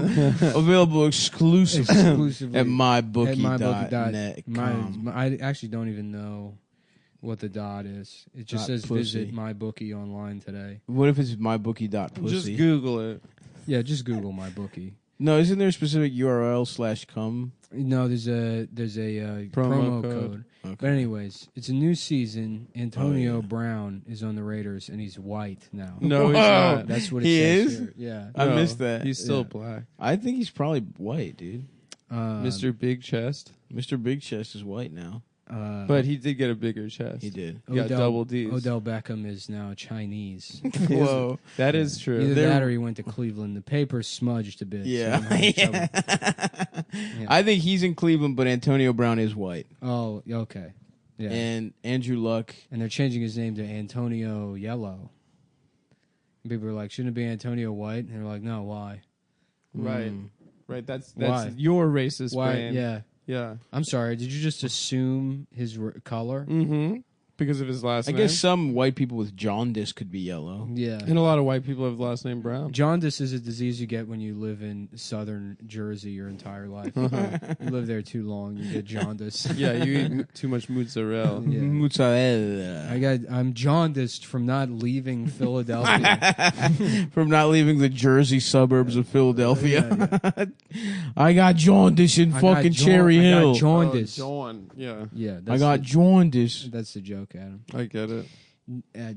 Available exclusively exclusively at mybookie.net. I actually don't even know what the dot is. It just Dot says pussy. visit MyBookie online today. What if it's mybookie.pussy? Just Google it. Yeah, just Google MyBookie. No, isn't there a specific URL/com? No, there's a promo code. Okay. But anyways, it's a new season. Antonio Oh, yeah. Brown is on the Raiders, and he's white now. No, he's Whoa. not. That's what it He says is? here. Yeah. I No, missed that. He's still Yeah. black. I think he's probably white, dude. Mr. Big Chest. Mr. Big Chest is white now. But he did get a bigger chest. He did. He got double Ds. Odell Beckham is now Chinese. Whoa. That is true. Either They're- that or he went to Cleveland. The paper smudged a bit. so Yeah. he might have trouble. Yeah. I think he's in Cleveland, but Antonio Brown is white. Oh, okay. Yeah. And Andrew Luck. And they're changing his name to Antonio Yellow. And people are like, shouldn't it be Antonio White? And they're like, no, why? Right. Mm. Right. That's Why? your racist Why? brain. Yeah. Yeah. I'm sorry. Did you just assume his color? Mm-hmm. Because of his last I name. guess some white people with jaundice could be yellow. Yeah. And a lot of white people have the last name Brown. Jaundice is a disease you get when you live in southern Jersey your entire life. You live there too long, you get jaundice. Yeah, you eat too much mozzarella. Yeah. Mozzarella. I'm jaundiced from not leaving Philadelphia. From not leaving the Jersey suburbs of Philadelphia. Yeah, I got jaundice in I fucking got Cherry I Hill. got jaundice. John. Yeah, Yeah, I got jaundice. that's the joke, Adam. I get it.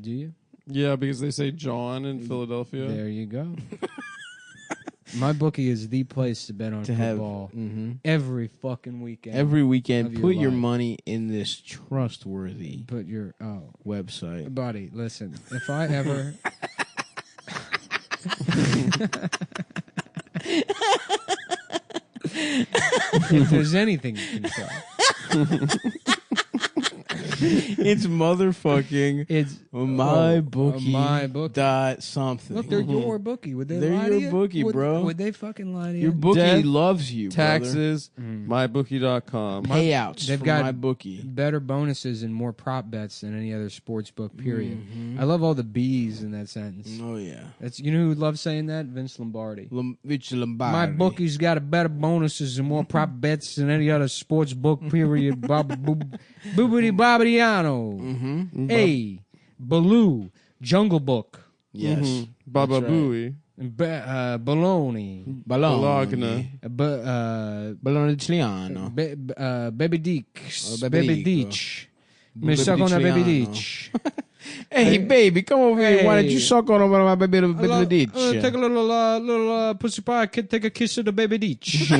Do you? Yeah, because they say John in Philadelphia. There you go. My bookie is the place to bet on To have football mhm. every fucking weekend. Every weekend, of your put your life. money in this trustworthy Put your website. buddy. Listen, if I ever. If there's anything you can say, It's motherfucking it's my bookie. my bookie. Dot something. Look, they're your bookie. Would they They're lie your to you? bookie, would, bro. Would they fucking lie to you? Your bookie Death, loves you. Taxes, Mm. mybookie.com. brother. Payouts. They've from got my bookie. better bonuses and more prop bets than any other sports book. Period. Mhm. I love all the B's in that sentence. Oh yeah. That's you know who loves saying that? Vince Lombardi. Rich Lombardi. My bookie's got a better bonuses and more prop bets than any other sports book. Period. Boobity bobbitiano. Mm-hmm. Hey, Baloo, Jungle Book. Yes. Baba That's right. Booey. Bologna. Bologna. Bologna Italiano. Baby Dix. Baby Baby Dico. Ditch. Me suck on a baby Ditchiano. Ditch. Hey, baby, come over here. Why don't you Hey. suck on my baby ditch? Take a little pussy pie. Take a kiss of the baby Ditch.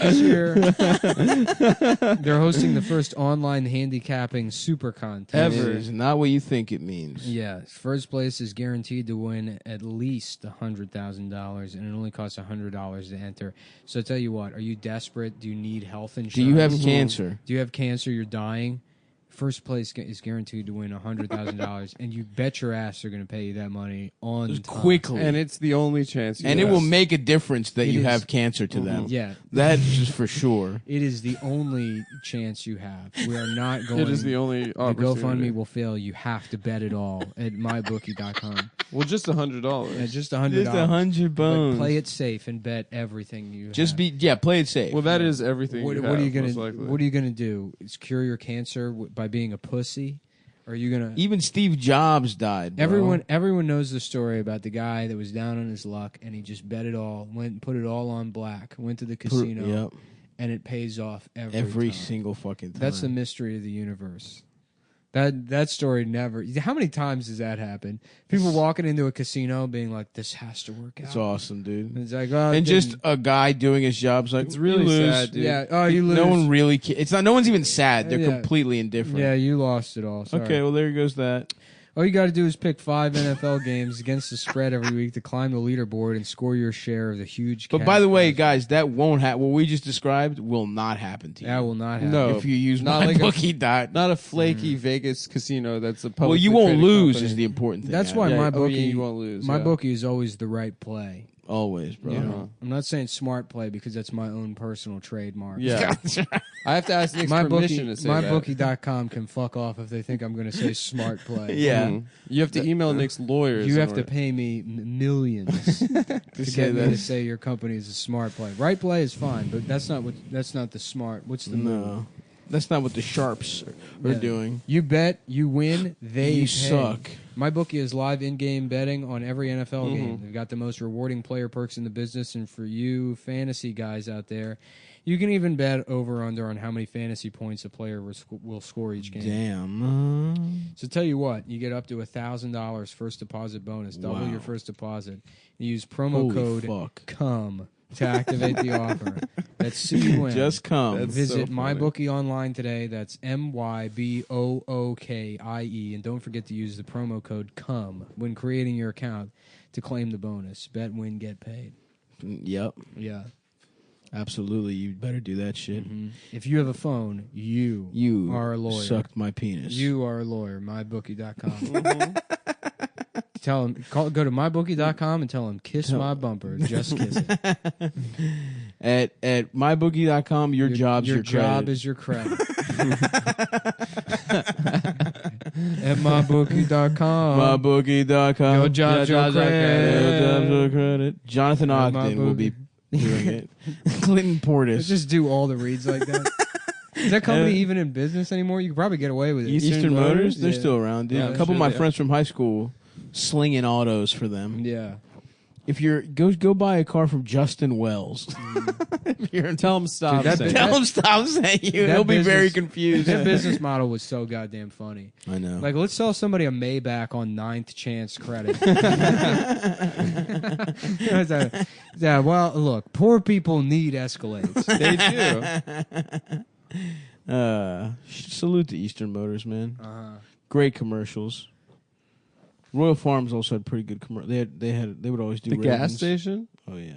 This year, they're hosting the first online handicapping super contest. It is not what you think it means. Yeah, first place is guaranteed to win at least $100,000, and it only costs $100 to enter. So I tell you what, are you desperate? Do you need health insurance? Do you have cancer? Do you have cancer? You're dying. First place is guaranteed to win $100,000, and you bet your ass they're going to pay you that money on Just time. quickly. And it's the only chance you And have. it will make a difference that It you is. have cancer to them. Yeah, That's just for sure. it is the only chance you have. We are not going. It is the only The opportunity. GoFundMe will fail. You have to bet it all at mybookie.com. Well, just $100. At just $100. Just 100 But bones. play it safe and bet everything you Just have. play it safe. Well, that is everything. What you are you have, gonna most likely. What are you gonna do? Is cure your cancer by being a pussy? Or are you gonna? Even Steve Jobs died. Bro. Everyone knows the story about the guy that was down on his luck and he just bet it all, went and put it all on black, went to the casino, Yep. and it pays off Every time. single fucking time. That's the mystery of the universe. That story never. How many times does that happen? People walking into a casino being like, "This has to work out." It's awesome, dude. And it's like, oh, it And just didn't. a guy doing his job's like, It's really you lose. sad, dude. Yeah. Oh, you lose. No one really. It's not. No one's even sad. They're Yeah. completely indifferent. Yeah, you lost it all. Sorry. Okay. Well, there goes that. All you got to do is pick 5 NFL games against the spread every week to climb the leaderboard and score your share of the huge. But cash by the way, prize. guys, that won't happen. What we just described will not happen to you. that will not happen. No. if you use Not my like a- bookie dot. Not a flaky Vegas casino that's a public. Well, you won't lose is the important thing. That's Adam. why Yeah, my oh, bookie. yeah, you won't lose, My yeah. bookie is always the right play. Always, bro. You know, Uh-huh. I'm not saying smart play because that's my own personal trademark. Yeah, I have to ask Nick's My permission to say that. mybookie.com can fuck off if they think I'm going to say smart play. Yeah. Mhm. You have to email Nick's lawyers. You in have to order- pay me millions to say get me that. to say your company is a smart play. Right play is fine, but that's not the smart. What's the move? No, that's not what the sharps are Yeah. doing. You bet, you win, they You pay. suck. My bookie is live in-game betting on every NFL Mm-hmm. game. They've got the most rewarding player perks in the business, and for you fantasy guys out there, you can even bet over/under on how many fantasy points a player will score each game. Damn. So tell you what, you get up to $1,000 first deposit bonus. Double Wow. your first deposit. You use promo Holy code fuck. CUM to activate the offer. That's CUM. Just come. That's Visit so funny. MyBookie online today. That's MYBOOKIE. And don't forget to use the promo code CUM when creating your account to claim the bonus. Bet, win, get paid. Yep. Yeah. Absolutely. You better do that shit. If you have a phone, you are a lawyer. Sucked my penis. You are a lawyer. MyBookie.com. Tell him, go to mybookie.com and tell him, kiss my bumper. Just kiss it. At mybookie.com, your job's your job credit. is your credit. At mybookie.com. mybookie.com. Your job's your Your credit. job's your credit. Jonathan At Ogden will be MyBookie. doing it. Clinton Portis. Let's just do all the reads like that. Is that company even in business anymore? You could probably get away with it. Eastern Motors, they're Yeah. still around, dude. Yeah, a couple sure of my they are. friends from high school slinging autos for them. Yeah. If you're go buy a car from Justin Wells. If you're Tell him stop. Dude, that saying bit- tell him stop saying you. that He'll be very business- confused. Their business model was so goddamn funny. I know. Like, let's sell somebody a Maybach on 9th chance credit. Yeah, well, look, poor people need Escalades. They do. Salute to Eastern Motors, man. Uh-huh. Great commercials. Royal Farms also had pretty good commercials. They would always do The gas Ravens. station. Oh yeah,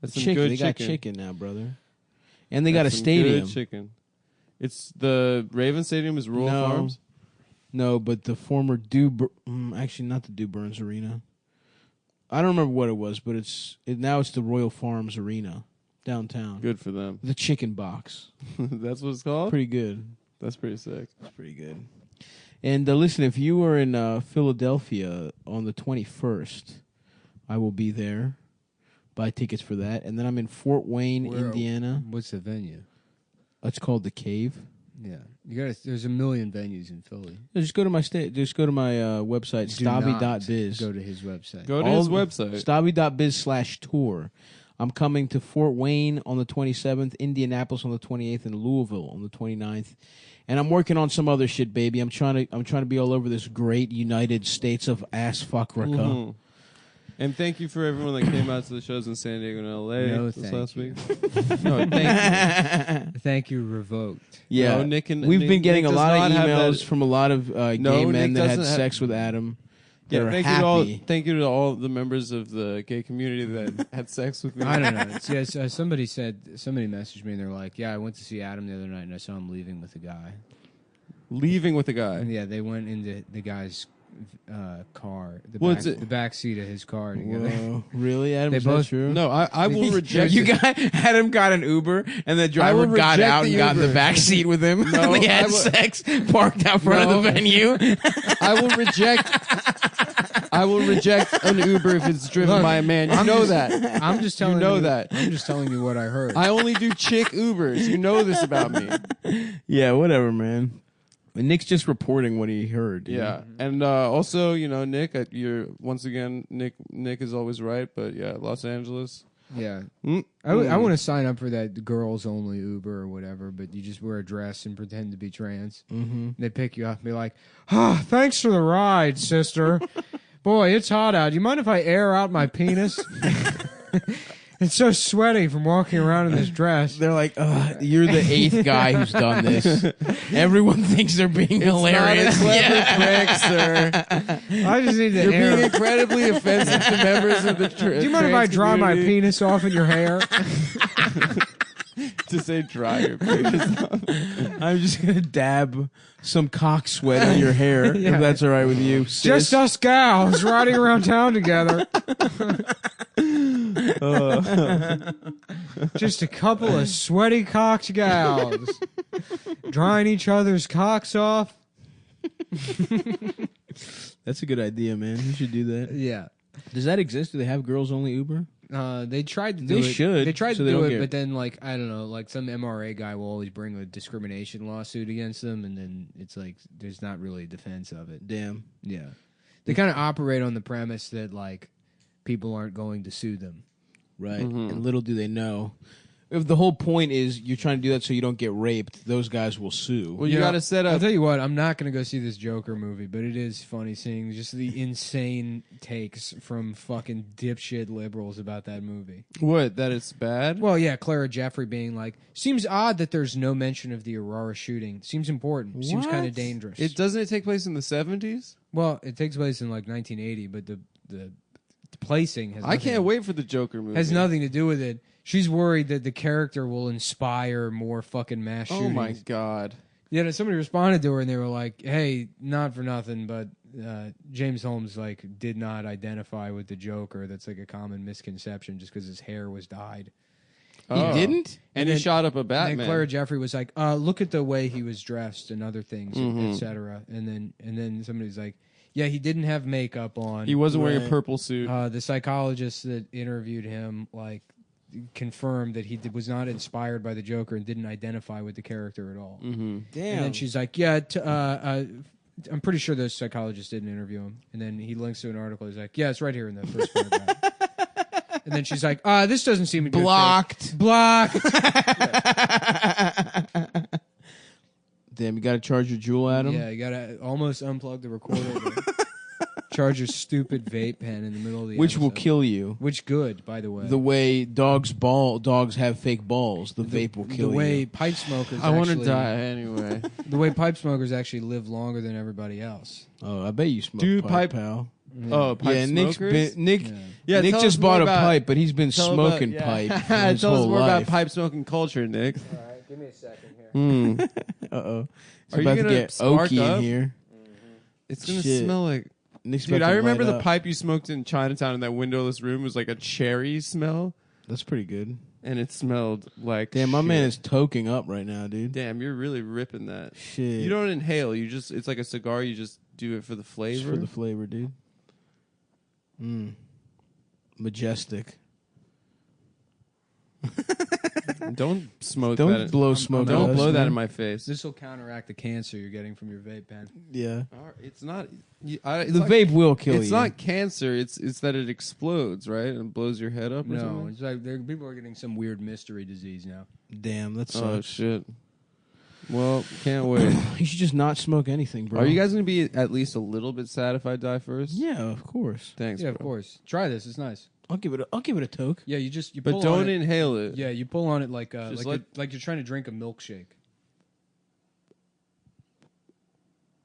That's some chicken. good They got chicken. chicken now, brother. And they got a That's some stadium. Good chicken. It's the Raven Stadium is Royal No. Farms. No, but the former actually not the Dew Burns Arena. I don't remember what it was, but now it's the Royal Farms Arena downtown. Good for them. The chicken box. That's what it's called. Pretty good. That's pretty sick. It's pretty good. And listen, if you are in Philadelphia on the 21st, I will be there. Buy tickets for that. And then I'm in Fort Wayne, Indiana. What's the venue? It's called The Cave. Yeah, you got. There's a million venues in Philly. Just go to my website, Do not stabby.biz. Go to his website. Go to his website. Stabby.biz/tour. I'm coming to Fort Wayne on the 27th, Indianapolis on the 28th, and Louisville on the 29th. And I'm working on some other shit, baby. I'm trying to be all over this great United States of ass fuckrica. Mm-hmm. And thank you for everyone that came out to the shows in San Diego and LA No, this thank last you. week. No, thank you. Thank you, revoked. Yeah, No, Nick and we've Nick- been getting Nick a does lot of not have emails that- from a lot of gay No, men Nick that had doesn't have- sex with Adam. Yeah, They're thank happy. you to all the members of the gay community that had sex with me. I don't know. Yes, somebody messaged me and they're like, "Yeah, I went to see Adam the other night and I saw him leaving with a guy." Leaving with a And guy. yeah, they went into the guy's car, What's the it? back seat of his car together. Whoa, really, Adam? They Is that both- true? No, I will reject You it. got Adam got an Uber, and the I driver will got reject out the and got in the Uber. back seat with him. No, they had I will- sex parked out front of the venue. I will reject. I will reject an Uber if it's driven Look, by a man. You know that. I'm just telling know that. I'm just telling you what I heard. I only do chick Ubers. You know this about me. Yeah, whatever, man. And Nick's just reporting what he heard. dude. Yeah, and also, Nick, you're once again, Nick is always right, but yeah, Los Angeles. yeah, Mm. I want to sign up for that girls only Uber or whatever, but you just wear a dress and pretend to be trans. Mm-hmm. They pick you up and be like, "Ah, thanks for the ride, sister. Boy, it's hot out. Do you mind if I air out my penis? It's so sweaty from walking around in this dress." They're like, you're the 8th guy who's done this. Everyone thinks they're being hilarious. Not a clever prank, sir. I just need to You're air. being incredibly offensive to members of the Do you mind if I dry my penis off in your hair? To say dry your penis off. I'm just going to dab some cock sweat in your hair, Yeah. if that's all right with you. sis. Just us gals riding around town together. Just a couple of sweaty cocked gals drying each other's cocks off. That's a good idea, man. You should do that. Yeah. Does that exist? Do they have girls only Uber? They tried to do They it. should, They tried so to they do don't it, get- but then, like, I don't know, like some MRA guy will always bring a discrimination lawsuit against them, and then it's like there's not really a defense of it. Damn. Yeah. They kind of operate on the premise that, like, people aren't going to sue them. Right. Mhm. And little do they know. If the whole point is you're trying to do that so you don't get raped, those guys will sue. Well, you got to set I'll up. tell you what, I'm not going to go see this Joker movie, but it is funny seeing just the insane takes from fucking dipshit liberals about that movie. What? That it's bad? Well, yeah, Clara Jeffrey being like, seems odd that there's no mention of the Aurora shooting. Seems important. Seems What? kind of dangerous. It doesn't it take place in the 70s? Well, it takes place in like 1980, but the placing has I can't wait for the Joker movie. has nothing to do with it. She's worried that the character will inspire more fucking mass shootings. Oh my god. Yeah, somebody responded to her and they were like, "Hey, not for nothing, but James Holmes like did not identify with the Joker. That's like a common misconception, just because his hair was dyed." Oh. He didn't? And then- he shot up a And Batman. then Clara Jeffrey was like, "Look at the way he was dressed and other things, Mhm. etc." And then somebody's like, "Yeah, he didn't have makeup on. He wasn't wearing a Right. purple suit. The psychologist that interviewed him like confirmed that he was not inspired by the Joker and didn't identify with the character at all." Mm-hmm. Damn. And then she's like, "Yeah, I'm pretty sure those psychologists didn't interview him." And then he links to an article. He's like, "Yeah, it's right here in the first paragraph." And then she's like, "This doesn't seem a good fit." Blocked. Blocked." Damn, you got to charge your jewel at him? Yeah, you gotta almost unplug the recorder. to charge your stupid vape pen in the middle of the Which will episode. kill you. Which good, by the way. The way dogs have fake balls, the vape will kill the way you. pipe smokers. I want to actually- die anyway. The way pipe smokers actually live longer than everybody else. Oh, I bet you smoke Dude, pipe, pipe- pal. Oh, pipe Yeah, smokers? Nick Yeah, Nick tell just us more bought a about- pipe, but he's been tell smoking about- pipe yeah. for his Tell us whole more life. about pipe smoking culture, Nick. All right, give me a second here. Mm. Uh-oh. It's Are you about to gonna get spark oaky up? in here. It's gonna Shit. smell like. Nick's Dude, about to I remember light the up. pipe you smoked in Chinatown in that windowless room was like a cherry smell, That's pretty good. and it smelled like. Damn, my shit. man is toking up right now, dude. Damn, you're really ripping that. Shit. You don't inhale. You just. It's like a cigar. You just do it for the Just flavor. for the flavor, dude. Majestic. Don't smoke Don't that. blow smoke. Don't at us, blow that man. in my face. This will counteract the cancer you're getting from your vape pen. Yeah. It's not. It's The not, vape will kill you. It's not cancer. It's that it explodes, right, and blows your head up. Or No, something? it's like people are getting some weird mystery disease now. Damn, that Oh sucks. shit. Well, can't wait. You should just not smoke anything, bro. Are you guys gonna be at least a little bit sad if I die first? Yeah, of course. Thanks. Yeah, bro. of course. Try this. It's nice. I'll give it a toke. Yeah, you But pull don't on it. inhale it. Yeah, you pull on it like Just like you're trying to drink a milkshake.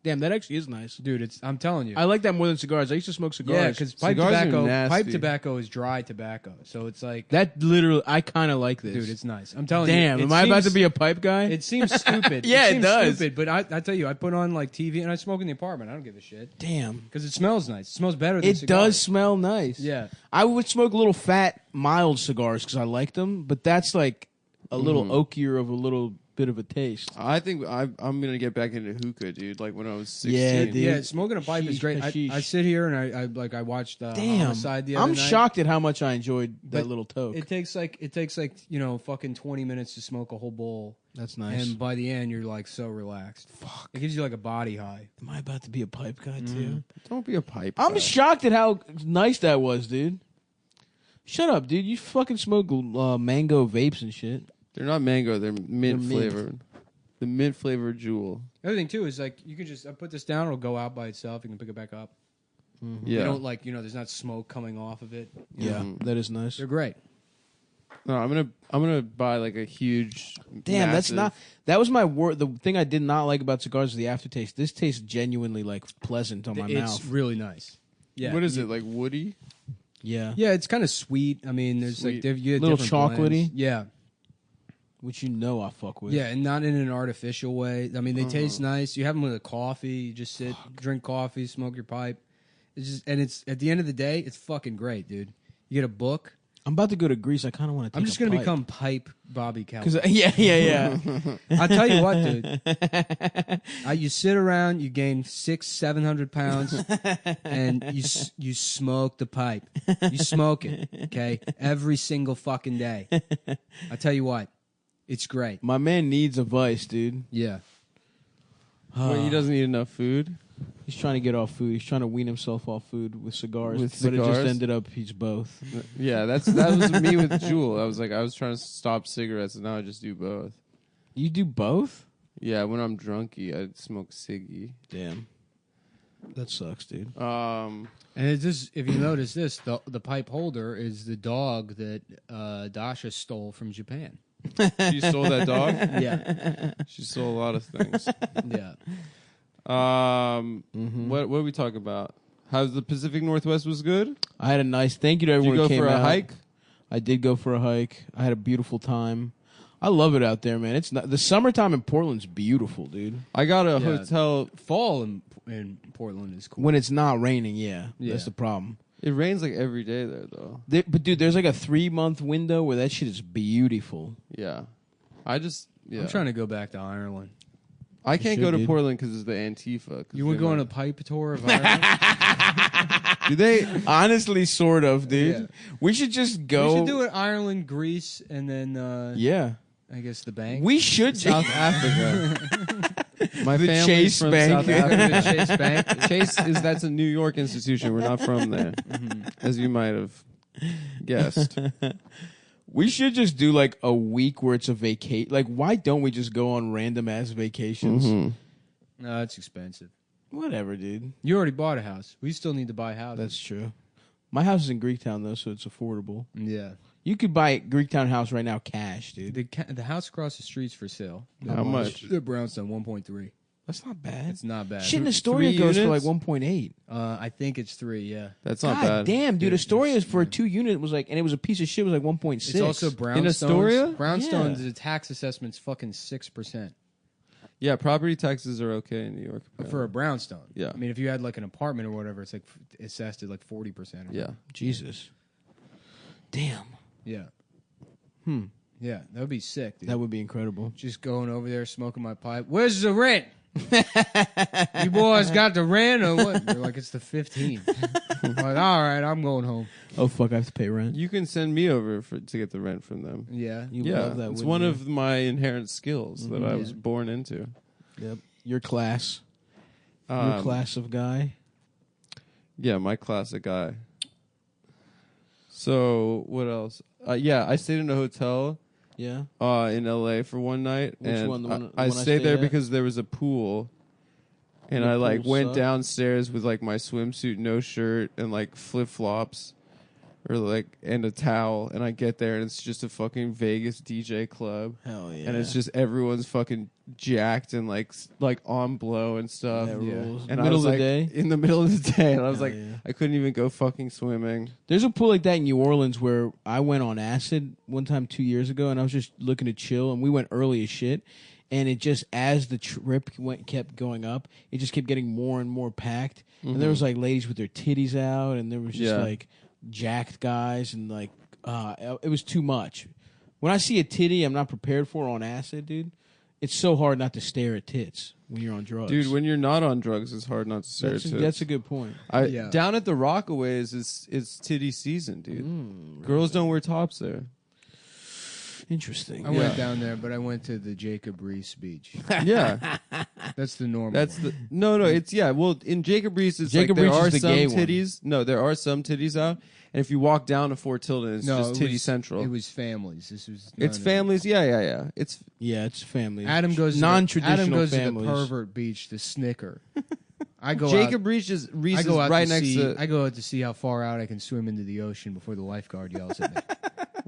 Damn, that actually is nice. Dude, I'm telling you. I like that more than cigars. I used to smoke cigars. Yeah, because pipe Cigars are tobacco, nasty. is dry tobacco, so it's like, that literally, I kind of like this. dude, it's nice. I'm telling you. Damn, it am I about to seems- be a pipe guy? It seems stupid. Yeah, it seems does. Stupid, but I tell you, I put on like TV and I smoke in the apartment. I don't give a shit Damn. because it smells nice. It smells better than It cigars. does smell nice. Yeah, I would smoke little fat, mild cigars because I like them, but that's like a little oakier of a little bit of a taste. I think I'm gonna get back into hookah, dude. Like when I was 16. Yeah, dude. yeah. Smoking a pipe is great. Hashish. I sit here and I watched Damn. Homicide the other I'm night. shocked at how much I enjoyed that But little toke. It takes like fucking 20 minutes to smoke a whole bowl. That's nice. And by the end, you're like so relaxed. Fuck. It gives you like a body high. Am I about to be a pipe guy too? Don't be a pipe. I'm guy. shocked at how nice that was, dude. Shut up, dude. You fucking smoke mango vapes and shit. They're not mango. They're mint They're mint. flavored. The mint flavored Jewel. The other thing too is like you can just I put this down, it'll go out by itself. You can pick it back up. Yeah. You don't like there's not smoke coming off of it. You Yeah, know? that is nice. They're great. No, I'm gonna buy like a huge. Damn, that's massive- not. That was my word. The thing I did not like about cigars is the aftertaste. This tastes genuinely like pleasant on my It's mouth. really nice. Yeah. What is it like? Woody? Yeah, Yeah, it's kind of sweet. I mean, there's Sweet. like you get Little different chocolatey? blends. Yeah. which you know I fuck with. Yeah, and not in an artificial way. I mean, they taste nice. You have them with a coffee. You just sit, drink coffee, smoke your pipe. It's at the end of the day, it's fucking great, dude. You get a book. I'm about to go to Greece. I kind of want to. I'm just gonna become pipe Bobby Cowboy. Yeah. I'll tell you what, dude. You sit around, you gain 600-700 pounds, and you smoke the pipe. You smoke it, okay, every single fucking day. I tell you what, it's great. My man needs a vice, dude. Yeah. Wait, he doesn't eat enough food. He's trying to get off food. He's trying to wean himself off food with cigars. With But it cigars? just ended up he's both. Yeah, that was me with Jewel. I was trying to stop cigarettes, and now I just do both. You do both? Yeah, when I'm drunky, I smoke ciggy. Damn. That sucks, dude. And it's just, if you notice this, the pipe holder is the dog that Dasha stole from Japan. She stole that dog. Yeah. She stole a lot of things. Yeah. What are we talking about? How the Pacific Northwest was good? I had a nice thank you to Did everyone you go who came for a out. hike? I did go for a hike. I had a beautiful time. I love it out there, man. It's not, the summertime in Portland's beautiful, dude. I got a Yeah. hotel. Fall in Portland is cool. When it's not raining, yeah. Yeah. That's the problem. It rains like every day there, though. But dude, there's like a 3-month window where that shit is beautiful. Yeah, I'm trying to go back to Ireland. I can't should, go to dude. Portland because it's the Antifa. 'cause You would they go on might- a pipe tour of Ireland? Do they? Honestly, sort of, dude. Yeah. We should just go. We should do it Ireland, Greece, and then Yeah. I guess the bank. We should. South Africa. My The family's Chase from Bank. South Africa. Chase Bank. Chase that's a New York institution. We're not from there, as you might have guessed. We should just do like a week where it's a vacation. Like, why don't we just go on random ass vacations? No, it's expensive. Whatever, dude. You already bought a house. We still need to buy houses. That's true. My house is in Greektown though, so it's affordable. Yeah. You could buy a Greektown house right now, cash, dude. The house across the street's for sale. How much? The brownstone 1.3. That's not bad. It's not bad. Shit in Astoria 3 goes for units? like 1.8. I think it's 3. Yeah. That's not God bad. damn, dude. Yeah, Astoria for a 2-unit was like, and it was a piece of shit. Was like 1.6. It's also brownstones. Astoria? Brownstones, Yeah. the tax assessment's fucking 6%. Yeah, property taxes are okay in New York. For a brownstone. Yeah. I mean, if you had like an apartment or whatever, it's like assessed at like 40%. Yeah. Jesus. Damn. Yeah. Hmm. Yeah. That would be sick, dude. That would be incredible. Just going over there smoking my pipe. Where's the rent? You boys got the rent or what? They're like, it's the 15th. Like, all right, I'm going home. Oh fuck, I have to pay rent. You can send me over to get the rent from them. Yeah. You Yeah, love that. it's wouldn't one you? of my inherent skills that I Yeah. was born into. Yep. Your class. Your Um, class of guy. Yeah, my classic guy. So what else? Yeah, I stayed in a hotel Yeah. in LA for one night. Which and one? The one- I the one I stayed there stayed at? because there was a pool. And The I like pool went sucked? downstairs with like my swimsuit, no shirt, and like flip flops, or like and a towel. And I get there and it's just a fucking Vegas DJ club, Hell yeah. and it's just everyone's fucking jacked and like on blow and stuff. That Yeah. rules. And I Middle was of like, the day. in the middle of the day, and I was Hell like, yeah. I couldn't even go fucking swimming. There's a pool like that in New Orleans where I went on acid one time 2 years ago, and I was just looking to chill, and we went early as shit. And it just, as the trip kept going up, it just kept getting more and more packed. And there was like ladies with their titties out, and there was just Yeah. like jacked guys, and like it was too much. When I see a titty, I'm not prepared for on acid, dude. It's so hard not to stare at tits when you're on drugs, Dude, when you're not on drugs, it's hard not to stare at tits. that's a good point. Yeah. Down at the Rockaways, it's titty season, dude. Girls don't wear tops there. Interesting. I went down there, but I went to the Jacob Reese Beach. Yeah, That's the normal. that's the no. It's Well, in Jacob Reese, it's Jacob like there Reese are is the some gay one. titties. No, there are some titties out, and if you walk down to Fort Tilden, it's just it titty was, central. It was families. This was. It's none of- families. Yeah. It's Yeah, it's family. Adam goes. non-traditional Adam goes families. to the pervert beach to snicker. I go. Jacob out, Reese is I go out right to next see, to. I go out to see how far out I can swim into the ocean before the lifeguard yells at me.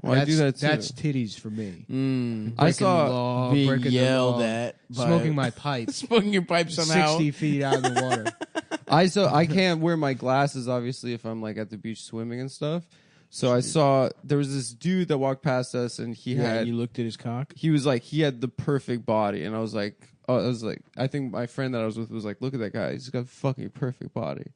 Well, I do that too. That's titties for me. I Breaking saw the law, being breaking yelled the law, at by- smoking my pipe, smoking your pipe somehow. 60 feet out of the water. I can't wear my glasses obviously if I'm like at the beach swimming and stuff. So I saw there was this dude that walked past us and he Yeah, had you looked at his cock. he was like he had the perfect body and I was like I think my friend that I was with was like, look at that guy, he's got a fucking perfect body.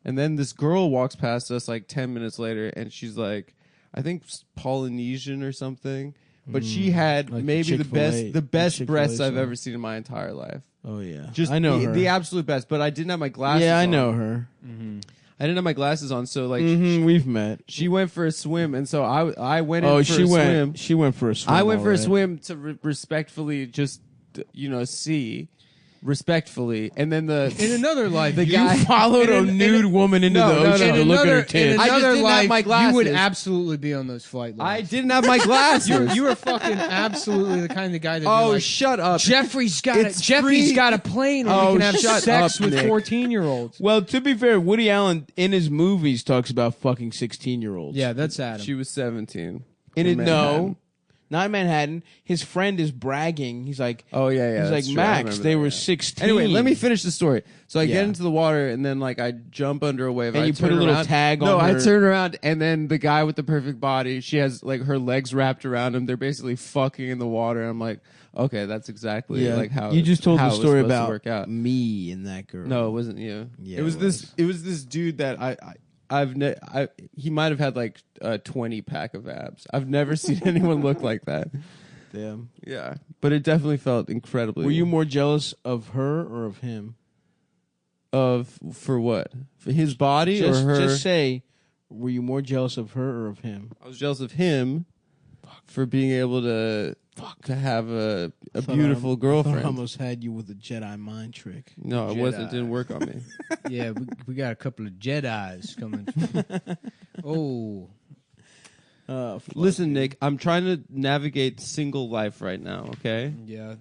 And then this girl walks past us like 10 minutes later and she's like, I think Polynesian or something, but she had Like maybe Chick-fil-A- the best Chick-fil-A breasts I've song. ever seen in my entire life. Oh yeah, Just I know the, her. the absolute best, but I didn't have my glasses yeah, I on. know her. I didn't have my glasses on, so like We've met. she went for a swim, and so I went in Oh, for she a went. swim. She went for a swim. I went for a all right. swim to respectfully just see respectfully, and then In another life, The you guy- Followed a in a- nude woman into No, the no, ocean no. to in look at her another, in tits. I just another didn't have life, my you would glasses. absolutely be on those flight I lists. didn't have my glasses. You were fucking absolutely the kind of guy that. Oh, like, shut up! Jeffrey's got It's Jeffrey's free. got a plane where Oh, he can have shut sex up, with Nick. 14-year-olds. Well, to be fair, Woody Allen in his movies talks about fucking 16-year-olds. Yeah, that's Adam. She was 17. In it, Manhattan. no, not in Manhattan. His friend is bragging. He's like, Oh yeah. he's that's like, true. I Max, remember they that, were yeah. 16. Anyway, let me finish the story. So I Yeah. get into the water, and then like I jump under a wave. And I you put turn a little around. tag on No, I her- turn around, and then the guy with the perfect body, she has like her legs wrapped around him. They're basically fucking in the water. I'm like, okay, that's exactly Yeah, like how you just told how the it was story supposed to about work out. me and that girl. No, it wasn't you. Yeah, it was it this. It was this dude that he might have had like a 20 pack of abs. I've never seen anyone look like that. Damn. Yeah, but it definitely felt incredibly. Were you more jealous of her or of him? for what? For his body Just, or her? just say, were you more jealous of her or of him? I was jealous of him for being able to have a beautiful I thought I girlfriend. almost had you with a Jedi mind trick. No, it wasn't. It didn't work on me. yeah, we got a couple of Jedis coming. Oh, Listen, Nick, I'm trying to navigate single life right now. Okay. yeah.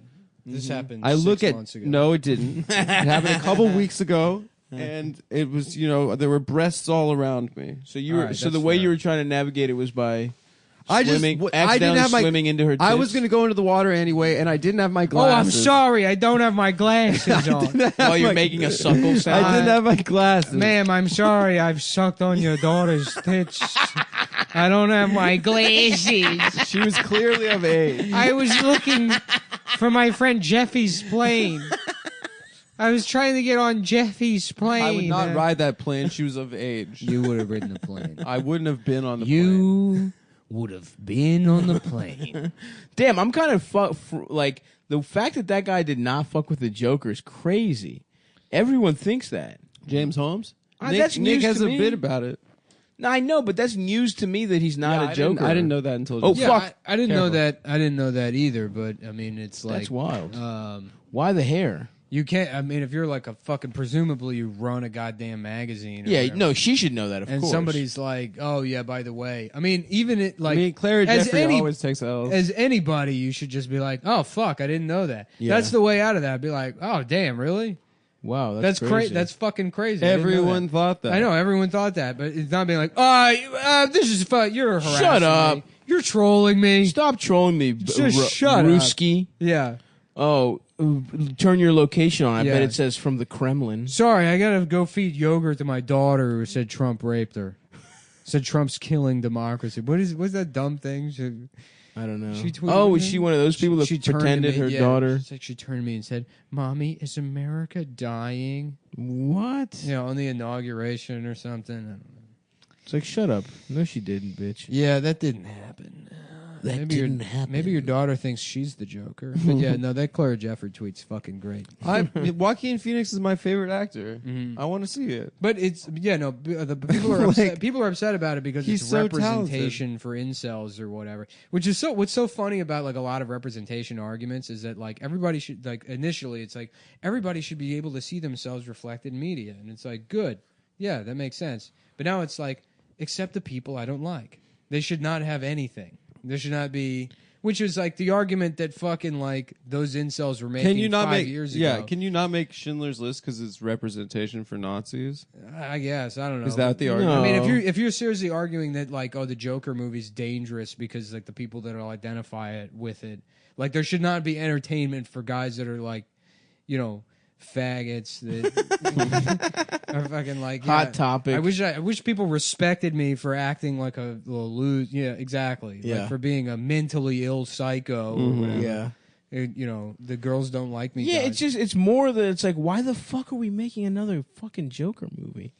This happened. I look 6 at months ago. no, it didn't. It happened a couple weeks ago, and it was there were breasts all around me. So you All were right, so the that's way fair. you were trying to navigate it was by I just swimming, I didn't accidentally have my swimming into her tits. I was going to go into the water anyway, and I didn't have my Oh, glasses. I'm sorry. I don't have my glasses on. while you're making a suckle sound. I didn't have my glasses. Ma'am, I'm sorry. I've sucked on your daughter's tits. I don't have my glasses. She was clearly of age. I was looking for my friend Jeffy's plane. I was trying to get on Jeffy's plane. I would not ride that plane. She was of age. You would have ridden the plane. I wouldn't have been on the plane. You would have been on the plane. Damn, I'm kind of like the fact that that guy did not fuck with the Joker is crazy. Everyone thinks that. James Holmes? That's Nick news has to a me. bit about it. No, I know, but that's news to me that he's not a Joker. I didn't know that until. Oh, just- Yeah, fuck. I didn't know Careful. that. I didn't know that either. But I mean, it's like That's wild. Um, Why the hair? you can't. I mean, if you're like a fucking, presumably you run a goddamn magazine. Or Yeah, whatever, no, she should know that, of and course. somebody's like, "Oh yeah, by the way." I mean, even it like I mean, Claire as Jeffrey any- always takes L's. as anybody, you should just be like, "Oh fuck, I didn't know that." Yeah. That's the way out of that. Be like, "Oh damn, really? Wow, That's crazy. That's fucking crazy." I didn't know that. Everyone thought that. I know everyone thought that, but it's not being like, this is fun. You're harassing Shut up. me. You're trolling me. Stop trolling me, Just shut up. Ruski. Yeah. Oh, turn your location on. I bet Yeah. it says from the Kremlin. Sorry, I gotta go feed yogurt to my daughter who said Trump raped her. Said Trump's killing democracy. What's that dumb thing? I don't know. She tweeted Oh, is me? she one of those people that She turned to pretended me, her yeah, daughter? She turned to me and said, "Mommy, is America dying?" What? You know, on the inauguration or something. I don't know. It's like, shut up. No, she didn't, bitch. Yeah, that didn't happen. That maybe didn't happen. Maybe your daughter thinks she's the Joker. But yeah, no, that Claire Jeffrey tweet's fucking great. Joaquin Phoenix is my favorite actor. Mhm. I want to see it. But it's the people are upset. Like, People are upset about it because he's it's so representation for incels or whatever. Which is what's so funny about like a lot of representation arguments is that like everybody should like initially it's like everybody should be able to see themselves reflected in media, and it's like good, yeah, that makes sense. But now it's like except the people I don't like. They should not have anything. There should not be. Which is like the argument that fucking like those incels were making Can you not 5 make? years Yeah, ago. can you not make Schindler's List because it's representation for Nazis? I guess I don't know. Is that the No. argument? I mean, if you're seriously arguing that like, oh, the Joker movie's dangerous because like the people that will identify it with it, like there should not be entertainment for guys that are like, you know, faggots that are fucking like Hot Topic. I wish people respected me for acting like a little loose. Yeah, exactly. Yeah. Like for being a mentally ill psycho. Or whatever. Yeah. You know, the girls don't like me. Yeah, guys. it's more that it's like, why the fuck are we making another fucking Joker movie?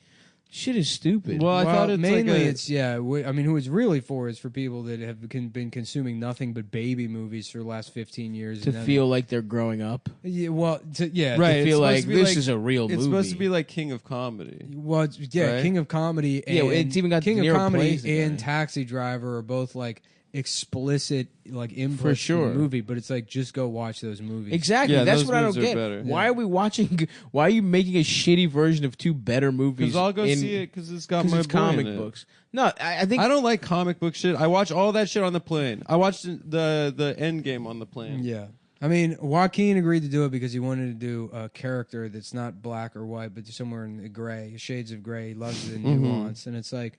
Shit is stupid. Well, I thought it's mainly like it's I mean, who it's really for is for people that have been consuming nothing but baby movies for the last 15 years to and then- feel like they're growing up. yeah, well, Right. To it's feel supposed like to be this like- is a real movie. It's supposed to be like King of Comedy. Well, yeah, Right? King of Comedy and Yeah, it's even got King De of Niro Comedy plays the and guy. Taxi Driver are both like explicit like inputs For sure. to the movie, but it's like just go watch those movies. Exactly. Yeah, That's those what I don't movies are get. better. Why are we watching? Why are you making a shitty version of two better movies? Because I'll go see it because it's got 'cause my it's boy in comic it. books. No, I think I don't like comic book shit. I watch all that shit on the plane. I watched the End Game on the plane. Yeah. I mean, Joaquin agreed to do it because he wanted to do a character that's not black or white, but somewhere in the gray, shades of gray. He loves the nuance, and it's like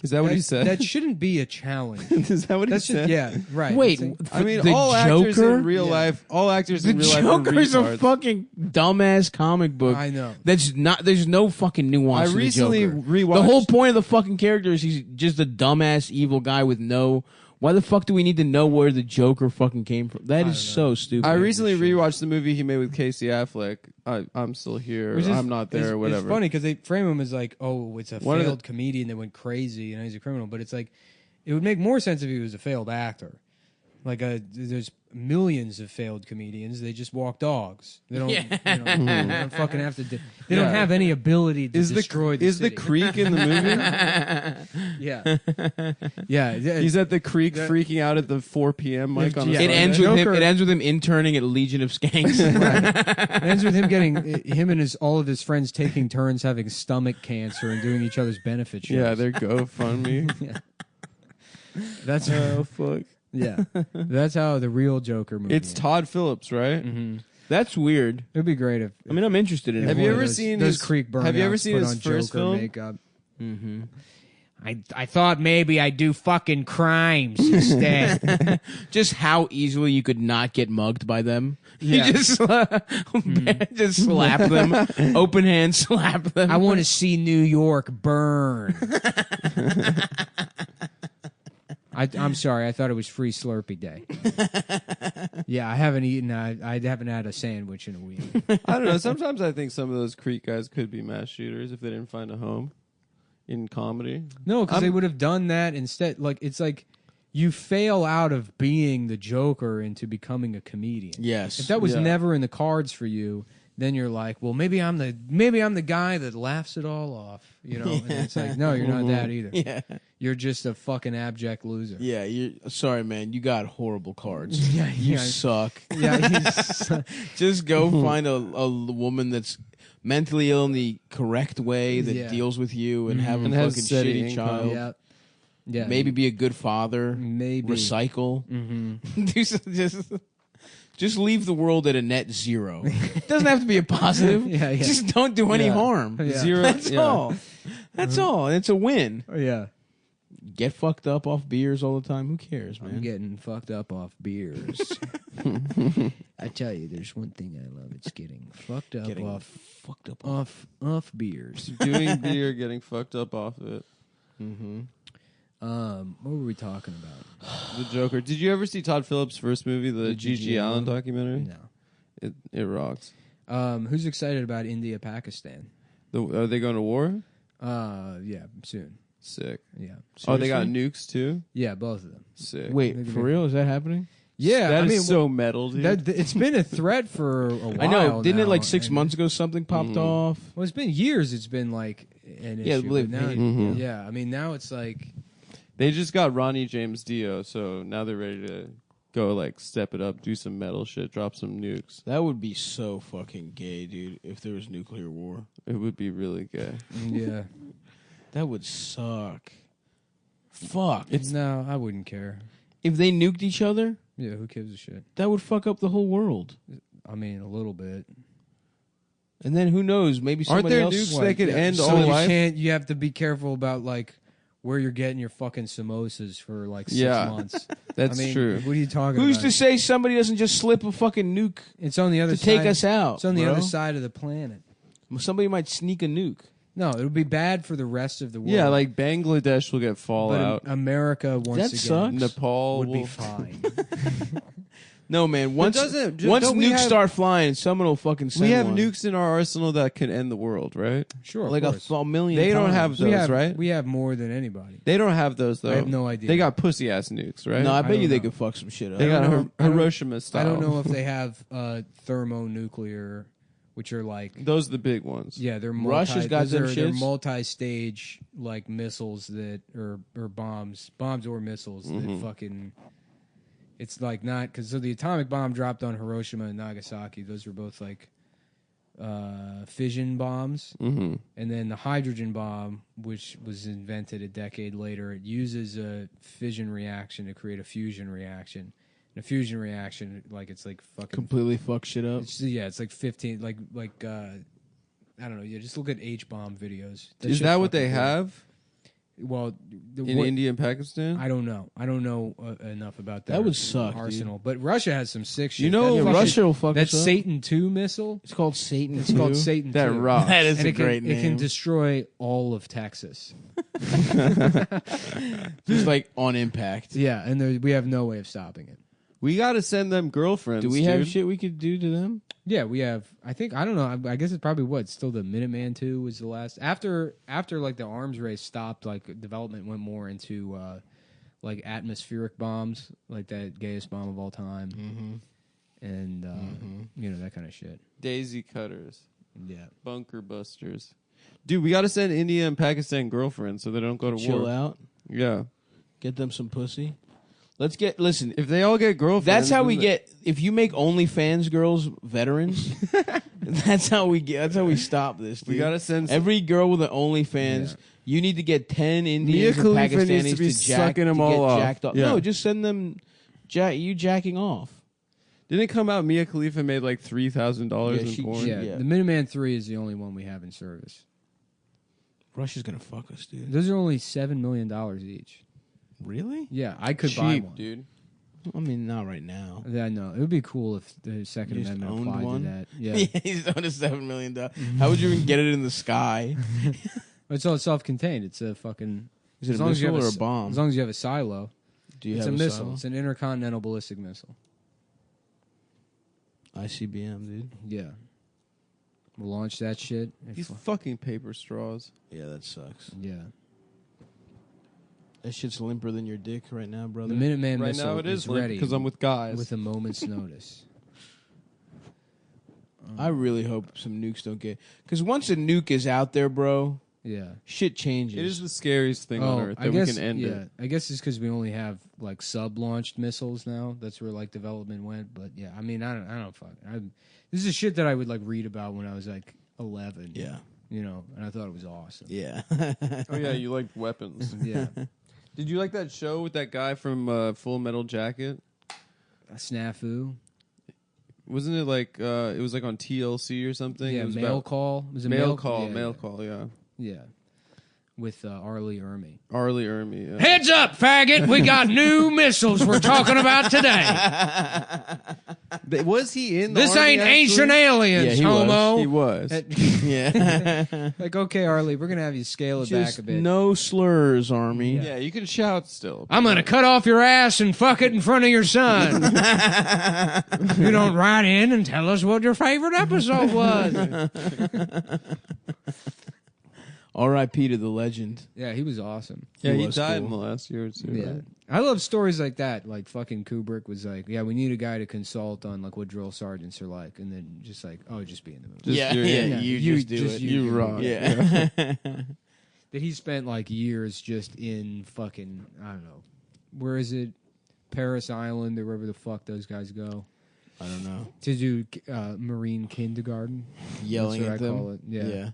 Is that what he said? That shouldn't be a challenge. Is that what That's he said? just, yeah, right. Wait, It's I mean, the all actors Joker? in real Yeah. life, all actors the in real life Joker's are a retards. fucking dumbass comic book. I know. That's not. There's no fucking nuance. I to recently the Joker. rewatched. The whole point of the fucking character is he's just a dumbass evil guy with no. Why the fuck do we need to know where the Joker fucking came from? That is so stupid. I recently rewatched the movie he made with Casey Affleck. I'm still here. Which is- I'm not there. it's, or whatever. It's funny because they frame him as like, oh, it's a One of failed comedian that went crazy and he's a criminal. But it's like, it would make more sense if he was a failed actor. Like, there's millions of failed comedians. They just walk dogs. They don't. Yeah. They don't fucking have to. They don't have any ability to destroy the Is city. the creek in the movie? Yeah. He's at the creek freaking out at the 4 p.m. mic on a Yeah. It Sunday. ends with him. Joker- It ends with him interning at Legion of Skanks. It ends with him him and all of his friends taking turns having stomach cancer and doing each other's benefit shows. Yeah, they're GoFundMe. Yeah. That's Oh fuck! yeah. That's how the real Joker movie. It's Todd Phillips, right? Mm-hmm. That's weird. It'd be great if. I mean, I'm interested in it. Have you one of ever those- seen those his- Creek have you ever burnouts seen put his on first Joker film? makeup? Mm-hmm. I thought maybe I'd do fucking crimes instead. Just how easily you could not get mugged by them. Yeah. You just, just slap them, open hand slap them. I want to see New York burn. I'm sorry. I thought it was Free Slurpee Day. Yeah, I haven't eaten. I haven't had a sandwich in a week. I don't know. Sometimes I think some of those Creek guys could be mass shooters if they didn't find a home in comedy. No, because they I'm- would have done that instead. Like it's like you fail out of being the Joker into becoming a comedian. Yes. If that was Yeah. never in the cards for you, then you're like, well, maybe I'm the guy that laughs it all off, you know. And it's like, no, you're not that either. Yeah. You're just a fucking abject loser. Yeah, you're sorry, man. You got horrible cards. Yeah, You yeah. suck. Yeah, Just go find a woman that's mentally ill in the correct way that Yeah. deals with you and have a And has fucking steady shitty income. child. yeah, yeah. Maybe be a good father. maybe Recycle. Mm-hmm. Just leave the world at a net zero. It doesn't have to be a positive. Yeah, yeah. Just don't do any Yeah. harm. Yeah. Zero. That's yeah. all. That's all. It's a win. Yeah. Get fucked up off beers all the time. Who cares, man? I'm getting fucked up off beers. I tell you, there's one thing I love. It's getting fucked up Getting off fucked up off beers. Doing beer, getting fucked up off of it. Mm-hmm. What were we talking about? The Joker. Did you ever see Todd Phillips' first movie, the G.G. G.G. Allen Allen? documentary? No. It rocks. Who's excited about India, Pakistan? Are they going to war? Yeah, soon. Sick. Yeah, Oh, they got Seriously? nukes too? yeah, both of them. Sick. Wait, for real? Is that happening? Yeah, That I is mean, so metal, dude. it's been a threat for a while. I know. Didn't it now, like 6 and- months ago something popped Mhm. off? Well, it's been years. It's been like an Yeah, issue. believe but now, me. Mhm. yeah. I mean, now it's like They just got Ronnie James Dio, so now they're ready to go like step it up, do some metal shit, drop some nukes. That would be so fucking gay, dude, if there was nuclear war. It would be really gay. yeah. That would suck. Fuck. No, I wouldn't care. If they nuked each other, Yeah, who gives a shit? that would fuck up the whole world. I mean, a little bit. And then who knows? Maybe Aren't somebody there else. nukes What? that could end So all you life? can't. You have to be careful about like where you're getting your fucking samosas for like 6 Yeah. months. That's I mean, true. What are you talking Who's about? to say somebody doesn't just slip a fucking nuke It's on the other to side. take us out? It's on the bro? other side of the planet. Somebody might sneak a nuke. No, it'll be bad for the rest of the world. Yeah, like Bangladesh will get but fallout. America once That again sucks. Nepal would be will. fine. No, man. Once doesn't- once don't we nukes have- start flying, someone will fucking send We have one. nukes in our arsenal that can end the world, right? Sure, of like course. a million. They don't times. have we those, have right? We have more than anybody. They don't have those though. I have no idea. They got pussy ass nukes, right? No, I I bet you don't they know. could fuck some shit up. they got don't know. I don't- Hiroshima style. I don't know if they have thermonuclear, which are like Those are the big ones. yeah, they're Russia's got them they're shits? multi-stage like missiles that or bombs or missiles that Mhm. fucking. It's like not because the atomic bomb dropped on Hiroshima and Nagasaki. Those were both like fission bombs. Mm-hmm. And then the hydrogen bomb, which was invented a decade later, it uses a fission reaction to create a fusion reaction. And a fusion reaction, like it's like fucking completely fuck shit up. it's like 15, like I don't know. Yeah, just look at H bomb videos. Is shit's that what they fucking cool. have Well, in India and Pakistan? I don't know. I don't know enough about that. That would suck, arsenal. But Russia has some sick shit. You know, That Yeah, fucking- Russia will fuck that us up. Satan 2 missile. It's called Satan. It's called Satan That 2. rocks. That is and a it can, great It can name. destroy all of Texas. Just like on impact. Yeah, and we have no way of stopping it. We got to send them girlfriends. Do we have dude. shit we could do to them? Yeah, we have. I think I don't know. I guess it's probably what still the Minuteman II was the last after like the arms race stopped. Like development went more into like atmospheric bombs, like that gayest bomb of all time, and you know that kind of shit. Daisy cutters, Yeah, bunker busters? Dude, we got to send India and Pakistan girlfriends so they don't go to Chill war. out. Yeah, Get them some pussy. Listen. if they all get girlfriends, That's how we then get. If you make OnlyFans girls veterans, that's how we get. That's how we stop this. Dude. We got to send Every girl with an OnlyFans. Yeah. You need to get 10 Indians Mia or Khalifa Pakistanis needs to be jack, sucking them to all get off. jacked off. Yeah. No, just send them. You jacking off. Didn't it come out Mia Khalifa made like $3,000 Yeah, in she- porn? yeah. Yeah. The Minuteman III is the only one we have in service. Russia's gonna fuck us, dude. Those are only $7 million each. Really? Yeah, I could buy Cheap, one. dude. I mean, not right now. Yeah, I know. It would be cool if the Second You just Amendment owned applied one? to that. Yeah. He's on a $7 million. How would you even get it in the sky? It's all self-contained. It's a fucking. Is it as a long as you missile have or a bomb? As long as you have a silo. Do you It's have a missile. silo? It's an intercontinental ballistic missile. ICBM, dude. Yeah. We'll launch that shit. These fucking paper straws. Yeah, that sucks. Yeah. That shit's limper than your dick right now, brother. The Minuteman Right missile now it is ready because I'm with guys. with a moment's notice. I really hope some nukes don't get... Because once a nuke is out there, bro, Yeah. shit changes. It is the scariest thing on Earth that we can end it. I guess it's because we only have like sub-launched missiles now. That's where like development went. But yeah, I mean, I don't fuck. This is shit that I would like read about when I was like 11. Yeah. You know, and I thought it was awesome. Yeah. Oh yeah, you liked weapons. Yeah. Did you like that show with that guy from Full Metal Jacket? A snafu. Wasn't it like it was like on TLC or something? Yeah, it was Mail Call. Was it Mail Call. Yeah, Mail Call. Yeah. Yeah. With Arlie Ermy. Arlie Ermy. Yeah. Heads up, faggot! We got new missiles we're talking about today. Was he in? This ain't ancient aliens, Yeah, he homo. He was. Yeah. Like, okay, Arlie, we're gonna have you scale it Just back a bit. no slurs, Army. Yeah, you can shout still. I'm gonna cut off your ass and fuck it in front of your son. You don't write in and tell us what your favorite episode was. R.I.P. to the legend. Yeah, he was awesome. Yeah, he was died cool. in the last year or two. Yeah. Right? I love stories like that. Like fucking Kubrick was like, yeah, we need a guy to consult on like what drill sergeants are like, and then just like, oh, just be in the movie. Just Yeah, you're yeah, in. Yeah. you You just do just- it. you rock. Yeah. That he spent like years just in fucking, I don't know, where is it? Paris Island or wherever the fuck those guys go I don't know. to do Marine kindergarten. Yelling That's at what I them. call it. Yeah.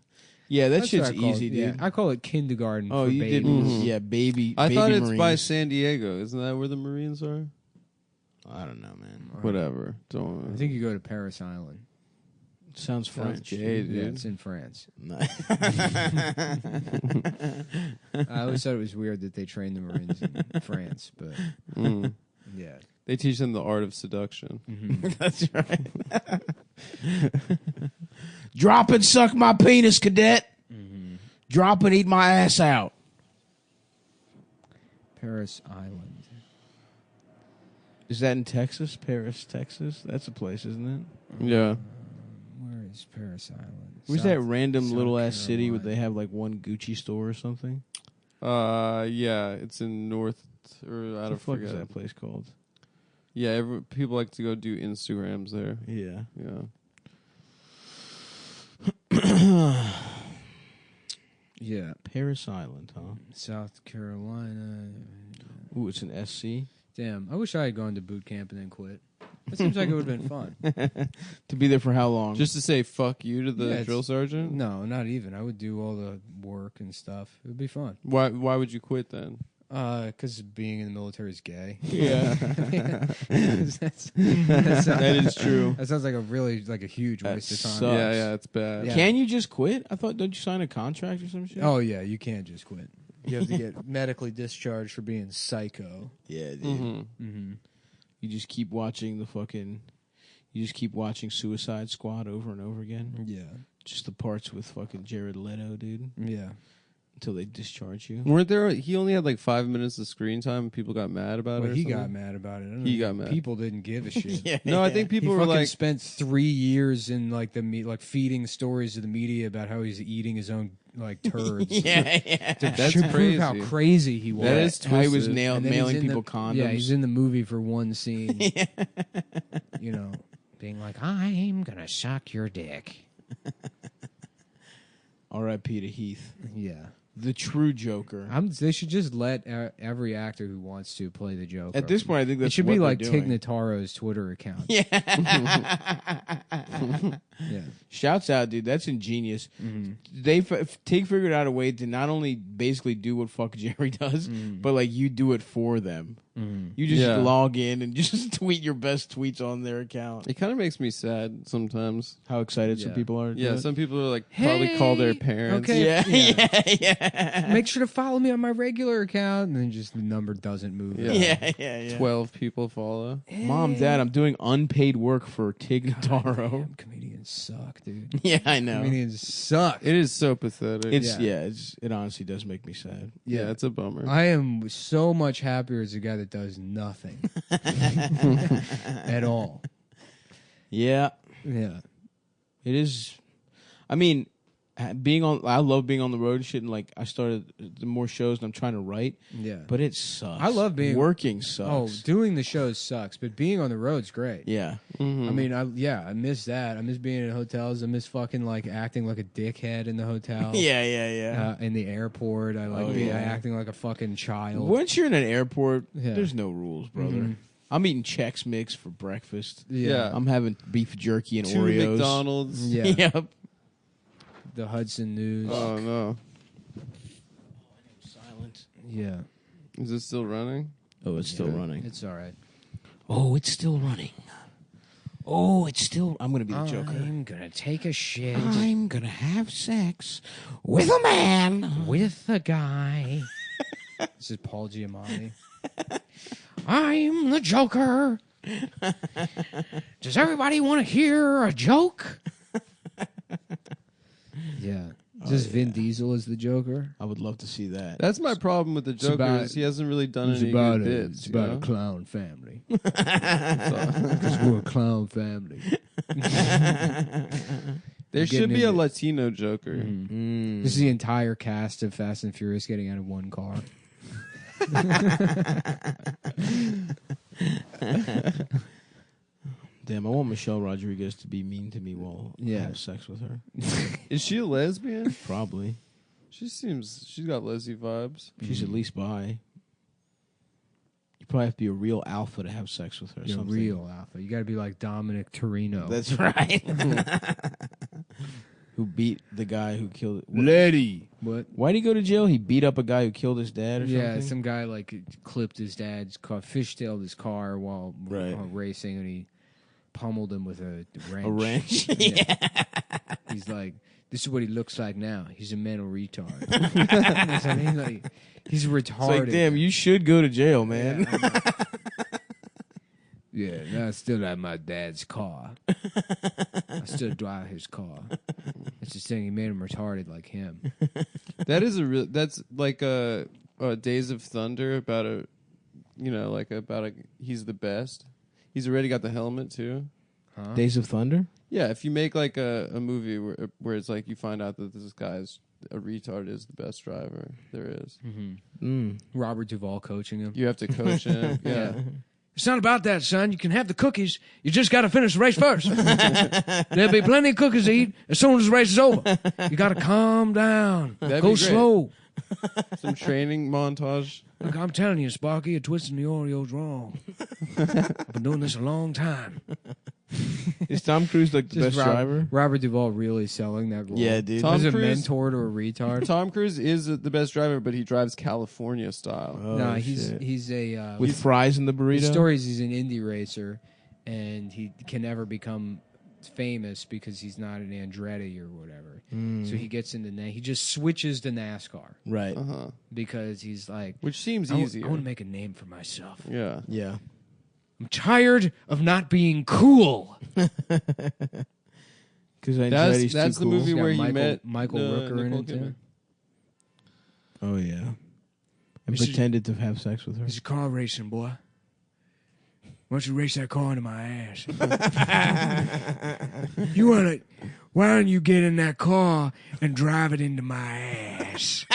Yeah, that That's shit's what I call easy, it. Yeah, dude. I call it kindergarten. Oh, for you did. babies. Yeah, baby. I baby thought it's Marines. by San Diego. Isn't that where the Marines are? I don't know, man. Whatever. Don't. I think you go to Paris Island. Sounds Sounds French. gay, Yeah, dude. it's in France. No. I always thought it was weird that they trained the Marines in France, but Mm. yeah. They teach them the art of seduction. That's right. Drop and suck my penis, cadet. Drop and eat my ass out. Paris Island. Is that in Texas? Paris, Texas? That's a place, isn't it? Yeah. Where is Paris Island? Where's South- that random South little ass city where Carolina. they have like one Gucci store or something? Yeah. It's in North or I What don't the fuck forget. is that place called? Yeah. People like to go do Instagrams there. Yeah. Yeah. Yeah, Paris Island, huh? South Carolina. Ooh, it's an SC. Damn, I wish I had gone to boot camp and then quit. That seems like it would have been fun. To be there for how long? Just to say fuck you to the Yeah, it's- drill sergeant. No, not even. I would do all the work and stuff. It would be fun. Why would you quit then? Because being in the military is gay. yeah. That is true. That sounds like a really like a huge That waste of time. sucks. Yeah, it's bad. Yeah. Can you just quit? I thought, don't you sign a contract or some shit? Oh yeah, you can't just quit. You have to get medically discharged for being psycho. yeah, dude. Mm-hmm. Mm-hmm. You just keep watching the fucking. You just keep watching Suicide Squad over and over again. Yeah, Just the parts with fucking Jared Leto, dude. yeah. Until they discharge you. Weren't there? He only had like 5 minutes of screen time, and people got mad about it. Well, or he something? got mad about it. I don't He know. got mad. People didn't give a shit. yeah. No, I think people he were fucking like, spent 3 years in like like feeding stories to the media about how he's eating his own like turds. yeah. That's to prove how crazy. crazy he was. That is How he was twisted. And then mailing he's in people the, condoms. Yeah, he's in the movie for one scene. You know, being like, "I'm gonna suck your dick." R.I.P. to Heath. Yeah, The true Joker. they should just let every actor who wants to play the Joker. At this point, I think it that's should what be they're like doing. Tig Notaro's Twitter account. Yeah. Yeah. Shouts out, dude. That's ingenious. Mm-hmm. Tig figured out a way to not only basically do what fuck Jerry does, but like you do it for them. Mm-hmm. You just Yeah. log in and just tweet your best tweets on their account. it kind of makes me sad sometimes. How excited some Yeah. people are. to Yeah, do it. some people are like probably call their parents. okay. Yeah, Yeah. yeah. Make sure to follow me on my regular account, and then just the number doesn't move. Yeah. Yeah. 12 people follow. Mom, Dad, I'm doing unpaid work for Tig Notaro. Damn, comedians suck, dude. Yeah, I know. Comedians suck. It is so pathetic. It honestly does make me sad. yeah, it's a bummer. I am so much happier as a guy that does nothing at all. Yeah, Yeah. it is. I mean, I love being on the road and shit. And like I started the more shows and I'm trying to write. Yeah. But it sucks. I love being working Oh, sucks. doing the shows sucks, but being on the road's great. Yeah. Mhm. I mean, I miss that. I miss being in hotels. I miss fucking like acting like a dickhead in the hotel. Yeah. In the airport, I like acting like a fucking child. Once you're in an airport, Yeah. there's no rules, brother. Mhm. I'm eating Chex Mix for breakfast. Yeah. I'm having beef jerky and 2 Oreos. McDonald's. Yeah. Yep. The Hudson News. Oh no. Silent. Yeah. Is it still running? Oh, it's still running. It's all right. Oh, it's still running. Oh, it's still. I'm gonna be the Joker. I'm gonna take a shit I'm gonna have sex with a man. with a guy. This is Paul Giamatti. I'm the Joker. Does everybody want to hear a joke? Yeah. Is this Vin Diesel as the Joker? I would love to see that. That's my problem with the Joker. about- Is he hasn't really done It's any about, good a, bits. it's you about know? a clown family. Because we're a clown family. There should getting be a into- Latino Joker. Mm. This is the entire cast of Fast and Furious getting out of one car. Damn, I want Michelle Rodriguez to be mean to me while I Yeah. have sex with her. Is she a lesbian? Probably. She's got Leslie vibes. She's at least bi. You probably have to be a real alpha to have sex with her. You're something. real alpha. You got to be like Dominic Torino. That's right. Who beat the guy who killed it? Lady. What? Why'd he go to jail? He beat up a guy who killed his dad or Yeah, something? some guy like clipped his dad's car, fishtailed his car while racing, and he pummeled him with a wrench. A wrench? Yeah. He's like, this is what he looks like now. He's a mental retard. I mean, like, he's retarded. It's like, damn, you should go to jail, man. Yeah, no, I still have my dad's car. I still drive his car. That's the thing. He made him retarded like him. That is a real. That's like a Days of Thunder about a, he's the best. He's already got the helmet too. Huh? Days of Thunder? Yeah, if you make like a movie where it's like you find out that this guy's a retard is the best driver there is. Robert Duvall coaching him. You have to coach him. Yeah. It's not about that, son. You can have the cookies. You just got to finish the race first. There'll be plenty of cookies to eat as soon as the race is over. You got to calm down. That'd Go be great. slow. Some training montage. Look, I'm telling you, Sparky, you're twisting the Oreos wrong. I've been doing this a long time. Is Tom Cruise like the best driver? Robert Duvall really selling that role. Yeah, dude. Tom He's a Cruise- mentor to a retard. Tom Cruise is the best driver, but he drives California style. Oh, no, shit. he's a With fries in the burrito? The story is he's an indie racer, and he can never become famous because he's not an Andretti or whatever. So he gets into he just switches to NASCAR Right. because he's like, Which seems I easier. want to make a name for myself. Yeah. Yeah. I'm tired of not being cool. Because That's too the cool. movie got where he Michael- met Michael Rooker in Nicole it, too. Kidman. Oh, yeah. And This is- pretended to have sex with her. This is car racing, boy. Why don't you race that car into my ass? You want to? Why don't you get in that car and drive it into my ass?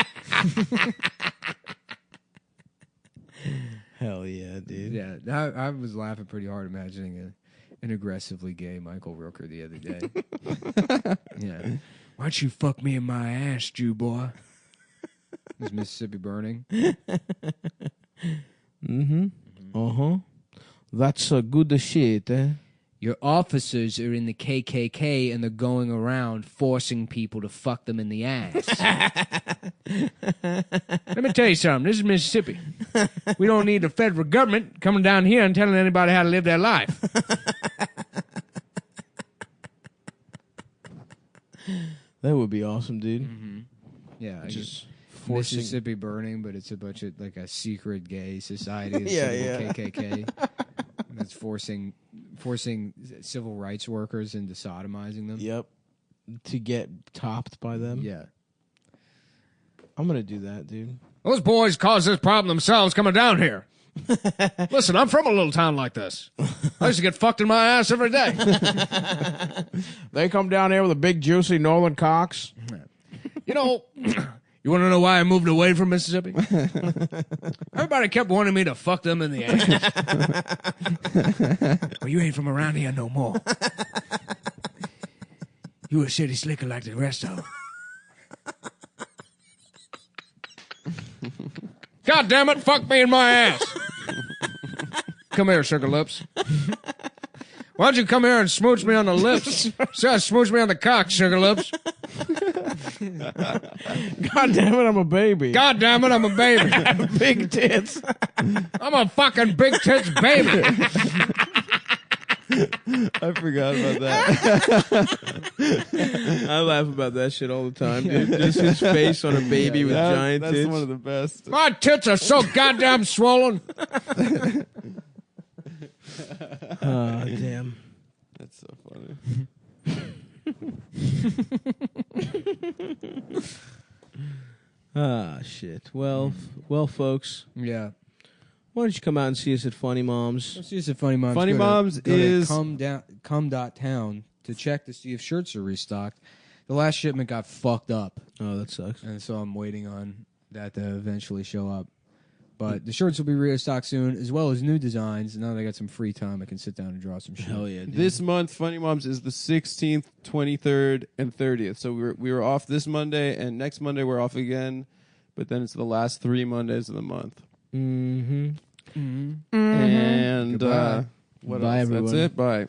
Hell yeah, dude. Yeah, I was laughing pretty hard imagining an aggressively gay Michael Rooker the other day. Yeah. Why don't you fuck me in my ass, Jew boy? Is Mississippi burning? Uh-huh. That's good shit, eh? Your officers are in the KKK and they're going around forcing people to fuck them in the ass. Let me tell you something. This is Mississippi. We don't need the federal government coming down here and telling anybody how to live their life. That would be awesome, dude. Yeah, I Just guess forcing... Mississippi burning, but it's a bunch of like a secret gay society Yeah, instead of the KKK. That's forcing civil rights workers into sodomizing them. Yep. To get topped by them. Yeah. I'm going to do that, dude. Those boys caused this problem themselves coming down here. Listen, I'm from a little town like this. I used to get fucked in my ass every day. They come down here with a big, juicy Northern cocks. You know, you want to know why I moved away from Mississippi? Everybody kept wanting me to fuck them in the ass. Well, you ain't from around here no more. You a shitty slicker like the rest of them. God damn it, fuck me in my ass. Come here, sugar lips. Why don't you come here and smooch me on the lips? Smooch me on the cock, sugar lips. God damn it, I'm a baby. God damn it, I'm a baby. Big tits. I'm a fucking big tits baby. I forgot about that. I laugh about that shit all the time, dude. Just his face on a baby with giant that's tits. one of the best. My tits are so goddamn swollen. Oh, damn. That's so funny. Ah, shit. Well, folks, Yeah. why don't you come out and see us at Funny Moms? Let's see us at Funny Moms. Funny Moms is come.town to check to see if shirts are restocked. The last shipment got fucked up, Oh, that sucks. and so I'm waiting on that to eventually show up. But the shirts will be restocked soon, as well as new designs. Now that I got some free time, I can sit down and draw some shit. Hell yeah, dude. This month, Funny Moms is the 16th, 23rd, and 30th. So we were off this Monday, and next Monday we're off again. But then it's the last 3 Mondays of the month. Mm-hmm. And Goodbye. what Bye, else? everyone. That's it. Bye.